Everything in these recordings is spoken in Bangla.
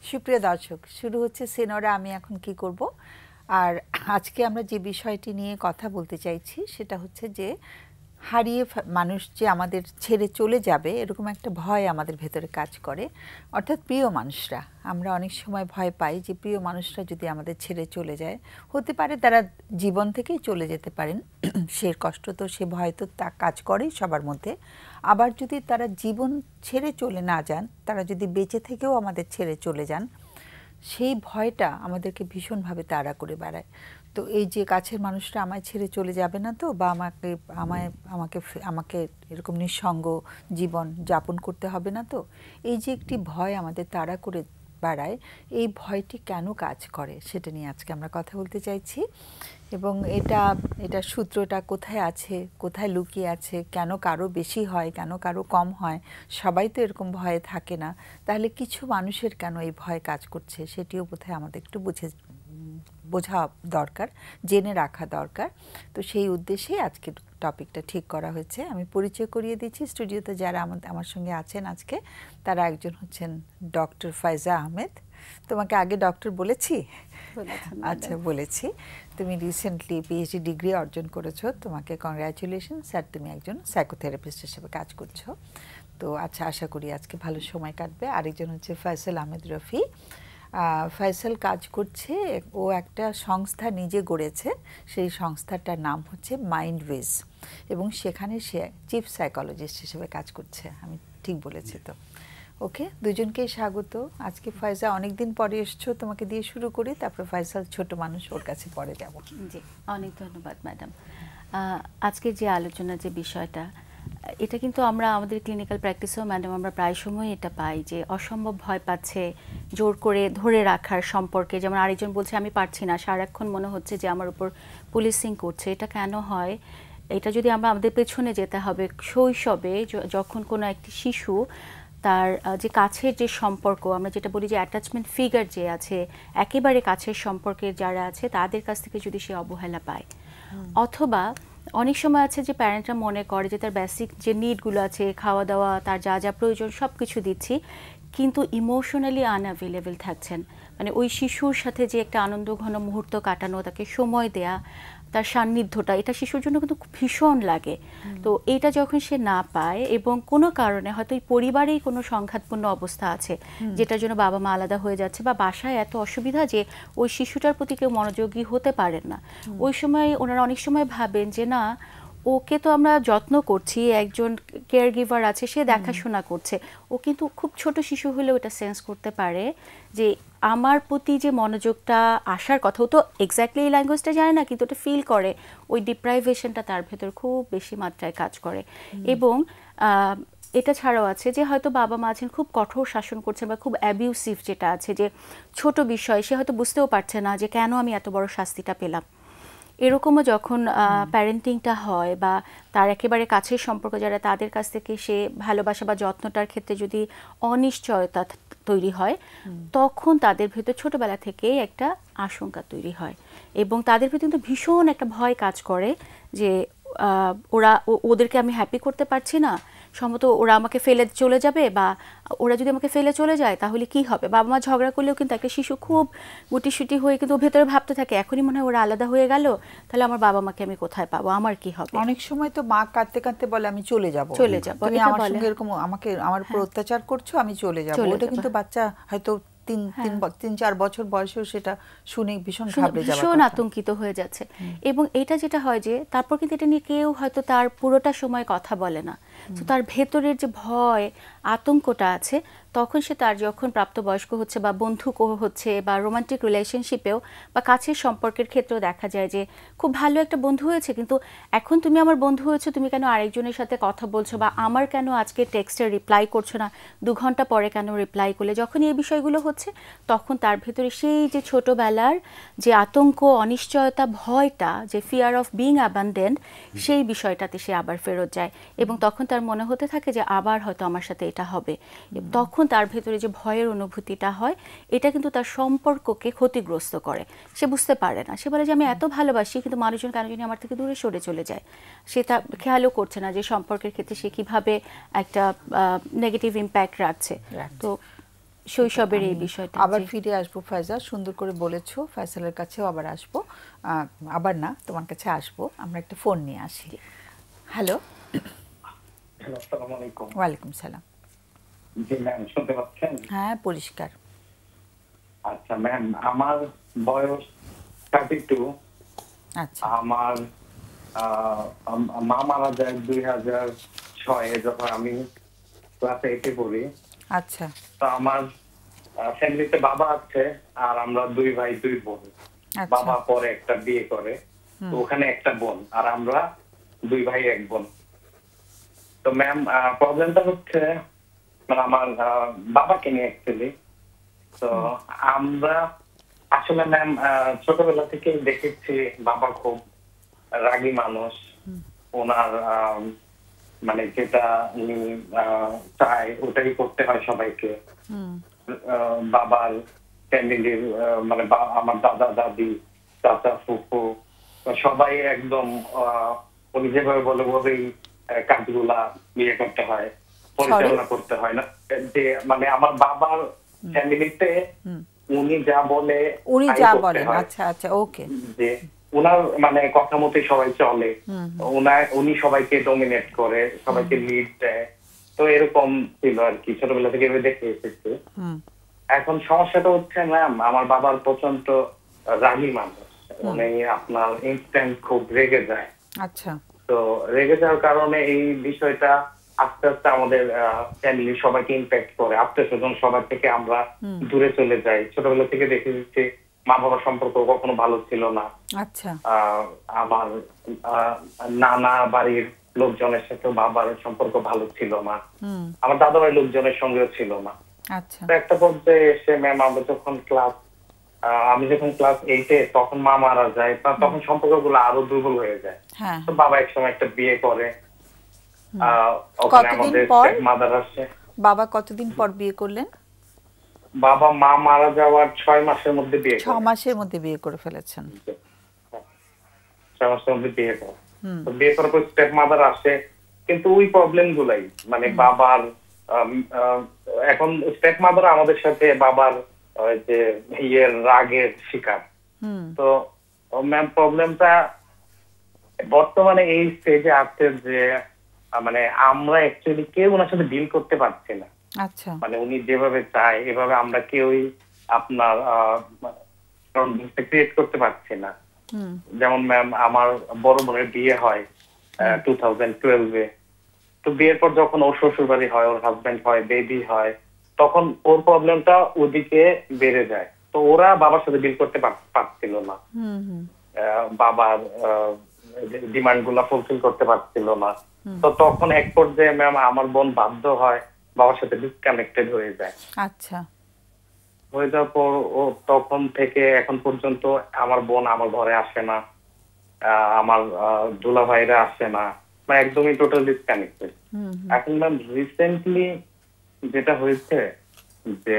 সুপ্রিয় দর্শক, শুরু হচ্ছে সিনোরা আমি এখন কি করব। আর আজকে আমরা যে বিষয়টি নিয়ে কথা বলতে চাইছি সেটা হচ্ছে যে মানুষ যে আমাদের ছেড়ে চলে যাবে এরকম একটা ভয় আমাদের ভেতরে কাজ করে। অর্থাৎ প্রিয় মানুষরা, আমরা অনেক সময় ভয় পাই যে প্রিয় মানুষরা যদি আমাদের ছেড়ে চলে যায়, হতে পারে তারা জীবন থেকেই চলে যেতে পারেন, সে কষ্ট তো সে ভয় তো তা কাজ করেই সবার মধ্যে। আবার যদি তারা জীবন ছেড়ে চলে না যান, তারা যদি বেঁচে থেকেও আমাদের ছেড়ে চলে যান, সেই ভয়টা আমাদেরকে ভীষণভাবে তাড়া করে বেড়ায়। তো এই যে কাছের মানুষরা আমায় ছেড়ে চলে যাবে না তো, বা আমাকে এরকম নিঃসঙ্গ জীবন যাপন করতে হবে না তো, এই যে একটি ভয় আমাদের তাড়া করে বেড়ায়, এই ভয়টি কেন কাজ করে সেটা নিয়ে আজকে আমরা কথা বলতে চাইছি। এবং এটার সূত্রটা কোথায় আছে, কোথায় লুকিয়ে আছে, কেন কারো বেশি হয়, কেন কারো কম হয়, সবাই তো এরকম ভয়ে থাকে না। তাহলে কিছু মানুষের কেন এই ভয় কাজ করছে সেটিও বোধহয় আমাদের একটু বোঝা দরকার, জেনে রাখা দরকার। তো সেই উদ্দেশ্যেই আজকে টপিকটা ঠিক করা হয়েছে। আমি পরিচয় করিয়ে দিচ্ছি। স্টুডিওতে যারা আমার সঙ্গে আছেন আজকে, তারা একজন হচ্ছেন ডক্টর ফাইজা আহমেদ। তোমাকে আগে ডক্টর বলেছি? আচ্ছা, বলেছি। তুমি রিসেন্টলি পিএইচডি ডিগ্রি অর্জন করেছো, তোমাকে কংগ্রাচুলেশন স্যার। তুমি একজন সাইকোথেরাপিস্ট হিসেবে কাজ করছো। তো আচ্ছা, আশা করি আজকে ভালো সময় কাটবে। আরেকজন হচ্ছে ফয়সাল আহমেদ রফি। ফয়সাল কাজ করছে, ও একটা সংস্থা নিজে গড়েছে, সেই সংস্থাটার নাম হচ্ছে মাইন্ডওয়েজ, এবং সেখানে সে চিফ সাইকোলজিস্ট হিসেবে কাজ করছে। আমি ঠিক বলেছি তো? ওকে, দুজনকেই স্বাগত। আজকে ফয়জা অনেকদিন পরে এসছো, তোমাকে দিয়ে শুরু করি, তারপর ফয়সাল ছোট মানুষ, ওর কাছে পরে যাব। জি, অনেক ধন্যবাদ ম্যাডাম। আজকে যে আলোচনা, যে বিষয়টা, এটা কিন্তু আমরা আমাদের ক্লিনিক্যাল প্র্যাকটিসেও ম্যাডাম আমরা প্রায় সময় এটা পাই যে অসম্ভব ভয় পাচ্ছে জোর করে ধরে রাখার সম্পর্কে। যেমন আরেকজন বলছে আমি পারছি না, সারাক্ষণ মনে হচ্ছে যে আমার উপর পুলিশিং করছে। এটা কেন হয়? এটা যদি আমরা আমাদের পেছনে যেতে হবে, শৈশবে যখন কোনো একটি শিশু তার যে কাছের যে সম্পর্ক, আমরা যেটা বলি যে অ্যাটাচমেন্ট ফিগার যে আছে, একেবারে কাছের সম্পর্কের যারা আছে তাদের কাছ থেকে যদি সে অবহেলা পায়, অথবা অনেক সময় আছে যে প্যারেন্টরা মনে করে যে তার বেসিক যে নিডগুলো আছে, খাওয়া দাওয়া, তার যা যা প্রয়োজন সব কিছু দিচ্ছি, কিন্তু ইমোশনালি আনঅ্যাভেলেবল থাকছেন। মানে ওই শিশুর সাথে যে একটা আনন্দ ঘন মুহূর্ত কাটানো, তাকে সময় দেয়া, তার সান্নিধ্যটা, এটা শিশুর জন্য কিন্তু ভীষণ লাগে। তো এইটা যখন সে না পায়, এবং কোনো কারণে হয়তো এই পরিবারেই কোনো সংঘাতপূর্ণ অবস্থা আছে যেটার জন্য বাবা মা আলাদা হয়ে যাচ্ছে, বা বাসায় এত অসুবিধা যে ওই শিশুটার প্রতি কেউ মনোযোগী হতে পারেন না, ওই সময় ওনারা অনেক সময় ভাবেন যে না, ওকে তো আমরা যত্ন করছি, একজন কেয়ার গিভার আছে, সে দেখাশোনা করছে। ও কিন্তু খুব ছোট শিশু হলেও এটা সেন্স করতে পারে যে আমার প্রতি যে মনোযোগটা আসার কথা, ও তো এক্স্যাক্টলি এই ল্যাঙ্গুয়েজটা জানে না, কিন্তু ওটা ফিল করে। ওই ডিপ্রাইভেশনটা তার ভেতর খুব বেশি মাত্রায় কাজ করে। এবং এটা ছাড়াও আছে যে হয়তো বাবা মা আছেন খুব কঠোর শাসন করছেন, বা খুব অ্যাবিউসিভ যেটা আছে, যে ছোট বিষয় সে হয়তো বুঝতেও পারছে না যে কেন আমি এত বড় শাস্তিটা পেলাম। এরকমও যখন প্যারেন্টিংটা হয়, বা তার একেবারে কাছের সম্পর্ক যারা, তাদের কাছ থেকে সে ভালোবাসা বা যত্নটার ক্ষেত্রে যদি অনিশ্চয়তা তৈরি হয়, তখন তাদের ভেতর ছোটবেলা থেকেই একটা আশঙ্কা তৈরি হয়, এবং তাদের ভেতর কিন্তু ভীষণ একটা ভয় কাজ করে যে ওদেরকে আমি হ্যাপি করতে পারছি না, সম্ভবত ওরা আমাকে ফেলে চলে যাবে, বা ওরা যদি আমাকে ফেলে চলে যায় তাহলে কি হবে। বাবা মা ঝগড়া করলেও কিন্তু একটা শিশু খুব গুটিসুটি হয়ে কিন্তু ভেতরে ভাবতে থাকে, এখনই মনে হয় ওরা আলাদা হয়ে গেল, তাহলে আমার বাবা মাকে আমি কোথায় পাবো, আমার কি হবে। অনেক সময় তো মা কাঁদতে কাঁদতে বলে আমি চলে যাব, তুমি আমার সঙ্গে এরকম আমার উপর অত্যাচার করছো, আমি চলে যাব। ওটা কিন্তু বাচ্চা হয়তো 3-4 বছর বয়সেও সেটা শুনে ভীষণ ঘাবড়ে যাওয়ার কথা, ভীষণ আতঙ্কিত হয়ে যাচ্ছে। এবং এটা যেটা হয় যে তারপর কিন্তু এটা নিয়ে কেউ হয়তো তার পুরোটা সময় কথা বলে না। তো তার ভেতরের যে ভয়, আতঙ্কটা আছে, তখন সে তার যখন প্রাপ্তবয়স্ক হচ্ছে, বা বন্ধু হচ্ছে, বা রোমান্টিক রিলেশনশিপেও বা কাছের সম্পর্কের ক্ষেত্রেও দেখা যায় যে খুব ভালো একটা বন্ধু হয়েছে, কিন্তু এখন তুমি আমার বন্ধু হয়েছো, তুমি কেন আরেকজনের সাথে কথা বলছো, বা আমার কেন আজকে টেক্সটের রিপ্লাই করছো না, 2 ঘন্টা পরে কেন রিপ্লাই করলে, যখন এই বিষয়গুলো হচ্ছে, তখন তার ভেতরে সেই যে ছোটবেলার যে আতঙ্ক, অনিশ্চয়তা, ভয়টা, যে ফিয়ার অফ বিং অ্যাবান্ডেন্ড, সেই বিষয়টাতে সে আবার ফেরত যায়, এবং তখন তার মনে হতে থাকে যে আবার হয়তো আমার সাথে এটা হবে। তখন তার ভেতরে যে ভয়ের অনুভূতিটা হয়, এটা কিন্তু তার সম্পর্ককে ক্ষতিগ্রস্ত করে। সে বুঝতে পারে না, সে বলে যে আমি এত ভালোবাসি, কিন্তু মানুষজন কেন জানি আমার থেকে দূরে সরে চলে যায়। সে তা খেয়ালও করছে না যে সম্পর্কের ক্ষেত্রে সে কিভাবে একটা নেগেটিভ ইম্প্যাক্ট রাখছে। তো শৈশবের এই বিষয়টা আবার ফিরে আসবো ফায়জা, সুন্দর করে বলেছো, ফয়সালের কাছেও আবার আসবো, আবার না তোমার কাছে আসবো, আমরা একটা ফোন নিয়ে আসি। হ্যালো। আসসালামু আলাইকুম। ওয়ালাইকুম সালাম। জি ম্যাম, শুনতে পাচ্ছেন? হ্যাঁ, পরিষ্কার। আচ্ছা ম্যাম, আমার বয়স 32। আচ্ছা আমার মা মারা যায় 2006-এ, যখন আমি ক্লাস 8-এ পড়ি। আচ্ছা তো আমার ফ্যামিলিতে বাবা আছে, আর আমরা 2 ভাই 2 বোন। আচ্ছা বাবা পরে একটা বিয়ে করে, তো ওখানে একটা বোন, আর আমরা 2 ভাই 1 বোন। তো ম্যাম, প্রবলেমটা হচ্ছে মানে আমার বাবাকে নিয়ে অ্যাকচুয়ালি। তো আমরা আসলে ম্যাম ছোটবেলা থেকে দেখেছি বাবা খুব রাগী মানুষ। ওনার মানে যেটা উনি চায় ওটাই করতে হয় সবাইকে। বাবার ফ্যামিলির মানে আমার দাদা দাদি চাচা ফুফু সবাই একদম উনি যেভাবে বলে ওভাবেই কাজগুলা বিয়ে করতে হয়, পরিচালনা করতে হয় না। যে মানে আমার বাবার ফ্যামিলিতে উনি যা বলে উনি যা বলেন। আচ্ছা আচ্ছা, ওকে। যে উনার মানে কথা মতে সবাই চলে, উনি সবাইকে ডমিনেট করে, সবাইকে লিড দেয়। তো এরকম ছিল আর কি, ছোটবেলা থেকে দেখে এসেছি। এখন সমস্যাটা হচ্ছে ম্যাম, আমার বাবার প্রচন্ড রাগী মানুষ। উনি আপনার ইনস্ট্যান্ট খুব রেগে যায়। আচ্ছা। তো রেগে যাওয়ার কারণে এই বিষয়টা আস্তে আস্তে আমাদের ফ্যামিলি সবাইকে ইম্প্যাক্ট করে। আত্মীয় স্বজন সবার থেকে আমরা দূরে চলে যাই। ছোটবেলা থেকে দেখে দিচ্ছি মা বাবার সম্পর্ক কখনো ভালো ছিল না। আচ্ছা। আমার নানা বাড়ির লোকজনের সাথে বাবার সম্পর্ক ভালো ছিল না, আমার দাদা বাড়ির লোকজনের সঙ্গেও ছিল না। আচ্ছা। একটা পর্যায়ে এসে ম্যাম আমি যখন ক্লাস 8-এ, তখন মা মারা যায়, তখন সম্পর্কগুলো আরো দুর্বল হয়ে যায়। তো বাবা একসময় একটা বিয়ে করে, ওখানে আমাদের মাদার আসে। বাবা কতদিন পর বিয়ে করলেন? বাবা মা মারা যাওয়ার 6 মাসের মধ্যে বিয়ে করে। 6 মাসের মধ্যে বিয়ে করে ফেলেছেন? 6 মাসের মধ্যে বিয়ে করে। তো বিয়ে করার পর স্টেপ মাদার আসে, কিন্তু ওই প্রবলেম গুলাই মানে বাবার এখন স্টেপ মাদার আমাদের সাথে বাবার যে ইয়ের রাগের শিকার। তো ম্যাম, প্রবলেমটা বর্তমানে এই স্টেজে আছে যে মানে আমরা অ্যাকচুয়ালি কেউ ওনার সাথে ডিল করতে পারছি না। আচ্ছা। মানে উনি যেভাবে চায় এভাবে আমরা কেউই আপনার ক্রিয়েট করতে পারছি না। যেমন ম্যাম, আমার বড় বোনের বিয়ে হয় 2012-এ। তো বিয়ের পর যখন ওর শ্বশুর বাড়ি হয়, ওর হাজবেন্ড হয়, বেবি হয়, তখন ওর প্রবলেমটা ওদিকে বেড়ে যায়। তো ওরা বাবার সাথে ডিল করতে পারছিল না, বাবার ডিমান্ড গুলা ফুলফিল করতে পারছিল না। তো তখন এক পর্যায়ে ম্যাম আমার বোন বাধ্য হয় বাবার সাথে ডিসকানেক্টেড হয়ে যায়। আচ্ছা। হয়ে যাওয়ার পর ও তখন থেকে এখন পর্যন্ত আমার বোন আমার ঘরে আসে না, আমার দুলা ভাইরা আসে না, মানে একদমই টোটাল ডিসকানেক্টেড। এখন ম্যাম রিসেন্টলি যেটা হয়েছে যে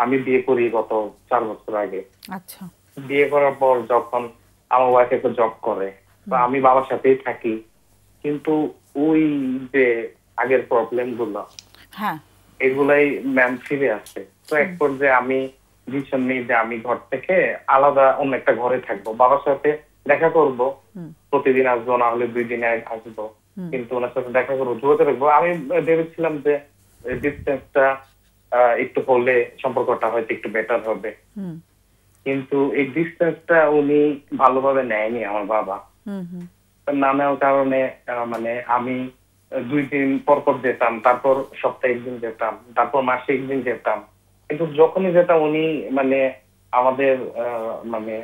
আমি বিয়ে করি গত 4 বছর আগে। আচ্ছা। বিয়ে করার পর যখন আমার ওয়াইফ একটা জব করে, তো আমি বাবার সাথেই থাকি, কিন্তু ওই যে আগের প্রবলেম গুলো এগুলাই ম্যাম ফিরে আসে। তো এক পর্যায়ে আমি ডিসিশন নিই যে আমি ঘর থেকে আলাদা অন্য একটা ঘরে থাকবো, বাবার সাথে দেখা করব, প্রতিদিন আসবো, না হলে 2 দিনে আসবো, কিন্তু ওনার সাথে দেখা করবো, যোগাযোগ রাখবো। আমি ভেবেছিলাম যে ডিস্টেন্সটা একটু হলে সম্পর্কটা হয়তো একটু বেটার হবে, কিন্তু এই ডিস্টেন্সটা উনি ভালোভাবে নেয়নি আমার বাবা। না নেওয়ার কারণে মানে আমি 2 দিন পর পর যেতাম, তারপর সপ্তাহে 1 দিন যেতাম, তারপর মাসে 1 দিন যেতাম, কিন্তু যখনই যেতাম উনি মানে আমাদের মানে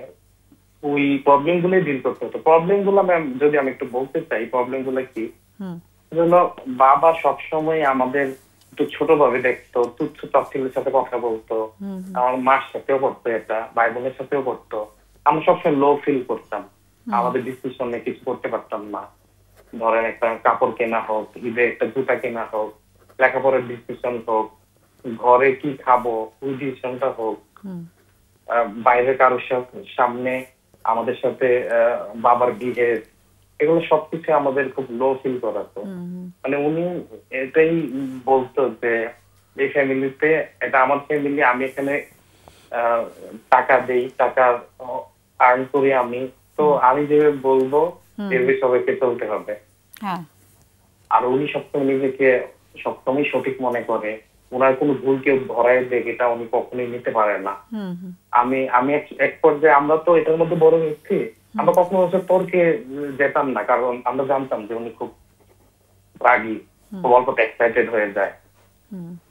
ওই প্রবলেম গুলোই ডিল করতে হতো। প্রবলেম গুলো ম্যাম যদি আমি একটু বলতে চাই, প্রবলেম গুলো কি, বাবা সবসময় আমাদের একটু ছোট ভাবে দেখতো, তুচ্ছ তাচ্ছিল্যের সাথে কথা বলতো, আমার মার সাথেও করতো, এটা ভাই বোনের সাথেও করতো। আমরা সবসময় লো ফিল করতাম, আমাদের ডিসিশনে কিছু করতে পারতাম না। ধরেন একটা কাপড় কেনা হোক, ঈদে একটা জুতা কেনা হোক, লেখাপড়ার ডিসিশন হোক, ঘরে কি খাবো ওই ডিসিশনটা হোক, বাইরে কারোর সামনে আমাদের সাথে বাবার বিহেভ, এগুলো সবকিছু আমাদের খুব লো ফিল করাতো। মানে উনি এটাই বলতো যে এই ফ্যামিলিতে, এটা আমার ফ্যামিলি, আমি এখানে টাকা দেই, টাকা আর্ন করি আমি, তো আমি যেভাবে বলবো এভাবে সবাইকে চলতে হবে। আর উনি সবসময় নিজেকে সবসময় সঠিক মনে করে, ওনার কোনো ভুল কেউ ধরায় দেখ এটা উনি কখনোই নিতে পারে না। আমি এক পর্যায়ে, আমরা তো এটার মধ্যে বড় হয়েছি, আমরা কখনো তর্কে যেতাম না, কারণ আমরা জানতাম যে উনি খুব রাগী, খুব অল্প এক্সাইটেড হয়ে যায়।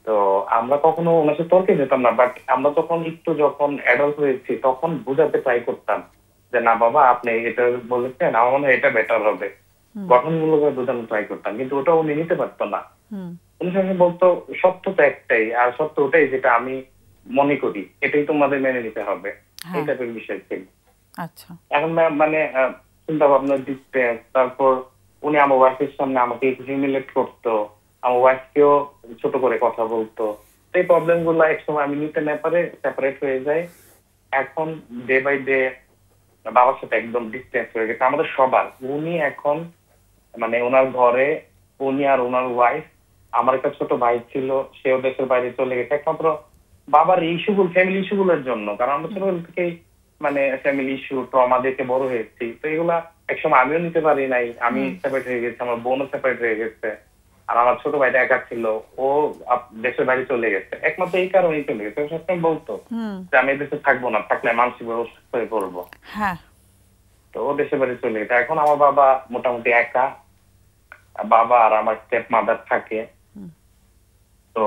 তো আমরা কখনো ওনার সাথে তর্কে যেতাম না, বাট আমরা যখন অ্যাডাল্ট হয়েছি তখন বোঝাতে ট্রাই করতাম যে না বাবা আপনি এটা বলেছেন, আমার মনে হয় এটা বেটার হবে, গঠনমূলক বোঝানোর ট্রাই করতাম, কিন্তু ওটা উনি নিতে পারতো না। উনি সঙ্গে বলতো সত্য তো একটাই, আর সত্য ওটাই যেটা আমি মনে করি, এটাই তোমাদের মেনে নিতে হবে, এই টাইপের বিষয় ছিল। এখন মানে চিন্তা ভাবনা দিতে, তারপর উনি আমার ওয়াইফের সামনে আমাকে হিউমিলেট করতো, আমার ওয়াইফকেও ছোট করে কথা বলতো। এই প্রবলেম গুলো একসময় আমি নিতে না পারে সেপারেট হয়ে যায়। এখন ডে বাই ডে বাবার সাথে একদম ডিস্টেন্স হয়ে গেছে আমাদের সবার। উনি এখন মানে ওনার ঘরে উনি আর ওনার ওয়াইফ, আমার একটা ছোট ভাই ছিল, সেও দেশের বাইরে চলে গেছে, একমাত্র বাবার ইস্যুগুলো, ফ্যামিলি ইস্যুগুলোর জন্য। কারণ আমরা ছোটবেলা থেকেই মানে ফ্যামিলি ইস্যু, ট্রমা দেখে বড় হয়েছি, তো এগুলা একসময় আমিও নিতে পারি নাই, আমি সেপারেট হয়ে গেছি, আমার বোনও সেপারেট হয়ে গেছে, আর আমার ছোট ভাইটা একা ছিল, ও দেশের বাইরে চলে গেছে, একমাত্র এই কারণেই চলে গেছে। সবসময় বলতো যে আমি দেশে থাকবো না, থাকলে মানসিক অসুস্থ হয়ে পড়বো। তো ও দেশের বাইরে চলে গেছে। এখন আমার বাবা মোটামুটি একা, বাবা আর আমার স্টেপ মাদার থাকে। তো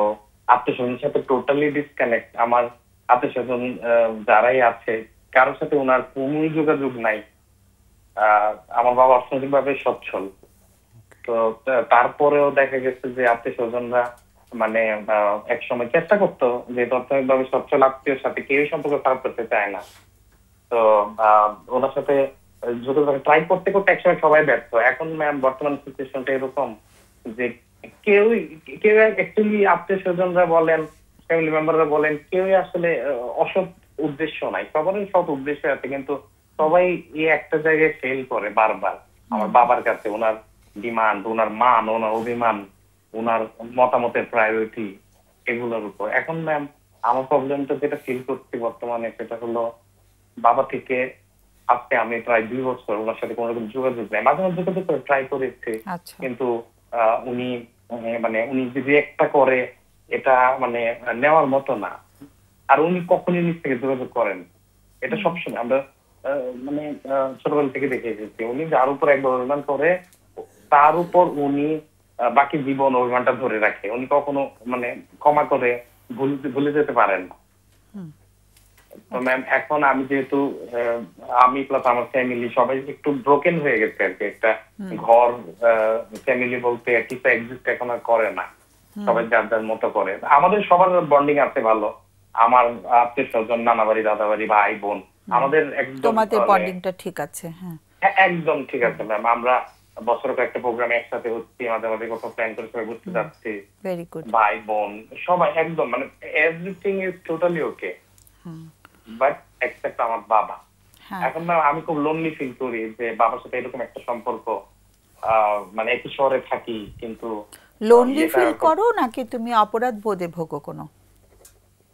আত্মীয় স্বজনের সাথে টোটালি ডিসকানেক্ট। আমার আত্মীয় স্বজন যারাই আছে কারোর সাথে ওনার কোনো যোগাযোগ নাই। আমার বাবা অর্থনৈতিক ভাবে সচ্ছল, তো তারপরেও দেখা গেছে যে আত্মীয় স্বজনরা মানে এক সময় চেষ্টা করতো যে অর্থনৈতিক ভাবে সচ্ছল আত্মীয়র সাথে কেউই সম্পর্ক খারাপ করতে চায় না। তো ওনার সাথে যোগাযোগ ট্রাই করতে করতে একসময় সবাই ব্যর্থ। এখন ম্যাম বর্তমান সিচুয়েশনটা এরকম যে কেউ অ্যাকচুয়ালি আত্মীয় স্বজনরা বলেন, ফ্যামিলি মেম্বাররা বলেন, কেউই আসলে অসৎ উদ্দেশ্য নাই, সবারই সৎ উদ্দেশ্য আছে, কিন্তু সবাই এই একটা জায়গায় ফেল করে বারবার। আমার বাবার কাছে ওনার ডিমান্ড, ওনার মান, ওনার অভিমান, ওনার মতামতের প্রায়োরিটি, এগুলোর উপর। এখন ম্যাম আমার প্রবলেমটা যেটা ফিল করছি বর্তমানে সেটা হলো বাবা থেকে আজকে আমি প্রায় 2 বছর ওনার সাথে কোনো রকম যোগাযোগ নেই। মাঝে মাঝে যোগাযোগ করে ট্রাই করেছি, কিন্তু উনি মানে উনি যদি একটা করে এটা মানে নেওয়ার মতো না। আর উনি কখনই নিজ থেকে যোগাযোগ করেন, এটা সবসময় আমরা মানে ছোটবেলা থেকে দেখে এসেছি। উনি যার উপর একবার অভিমান করে তার উপর উনি বাকি জীবন অভিমানটা ধরে রাখে। উনি কখনো মানে ক্ষমা করে ভুলে যেতে পারেন না। তো ম্যাম এখন আমি যেহেতু আমি প্লাস আমার ফ্যামিলি সবাই একটু ব্রোকেন হয়ে গেছে আর কি। একটা ঘর ফ্যামিলি বলতে কিছু এক্সিস্ট এখন আর করে না, সবাই যার যার মতো করে। আমাদের সবার বন্ডিং আছে ভালো, আমার আত্মীয় স্বজন, নানা বাড়ি, দাদা বাড়ি, ভাই বোন, আমাদের একদম তোমাদের বন্ডিংটা ঠিক আছে। হ্যাঁ একদম ঠিক আছে ম্যাম। আমরা বছরে একটা প্রোগ্রামে একসাথে হচ্ছি, মাঝে মাঝে কোথাও প্ল্যান করে সবাই ঘুরতে যাচ্ছি, ভাই বোন সবাই একদম মানে everything is totally okay, but except আমার বাবা। এখন না আমি খুব লোনলি ফিল করি যে বাবার সাথে এরকম একটা সম্পর্ক, মানে একই শহরে থাকি কিন্তু লোনলি ফিল করো নাকি তুমি অপরাধ বোধে ভোগো কোনো?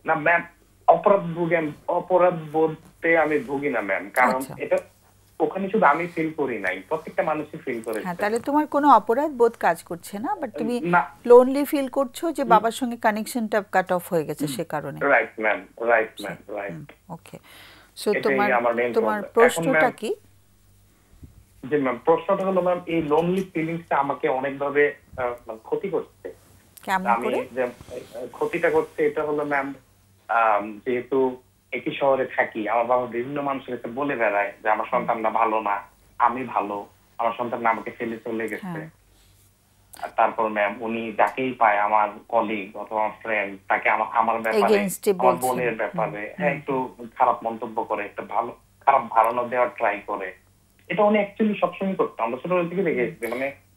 না ম্যাম, অপরাধ বোধে আমি ভুগি না ম্যাম, কারণ এটা ওখানে শুধু আমি ফিল করি নাই, প্রত্যেকটা মানুষই ফিল করে। হ্যাঁ, তাহলে তোমার কোনো অপরাধ বোধ কাজ করছে না, বাট তুমি লোনলি ফিল করছো যে বাবার সঙ্গে কানেকশনটা কাট অফ হয়ে গেছে সে কারণে। Right ma'am, right ma'am, right. Okay, so তোমার প্রশ্নটা কি? যে ম্যাম প্রশ্নটা হলো ম্যাম এই লোনলি ফিলিংসটা আমাকে অনেকভাবে ক্ষতি করছে। কেমন করে ক্ষতিটা করছে? এটা হলো ম্যাম যেহেতু একই শহরে থাকি, আমার বাবা বিভিন্ন মানুষের কাছে বলে বেড়ায় যে আমার সন্তানরা ভালো না, আমি ভালো, আমার সন্তান আমাকে ফেলে চলে গেছে। তারপর ম্যাম উনি যাকেই পায়, আমার কলিগ অথবা ফ্রেন্ড, তাকে আমার ব্যাপারে, আমার বোনের ব্যাপারে একটু খারাপ মন্তব্য করে, একটা ভালো খারাপ ধারণা দেওয়ার ট্রাই করে। এটা উনি অ্যাকচুয়ালি সবসময় করতো, আমরা ছোটবেলা থেকে দেখে এসেছি।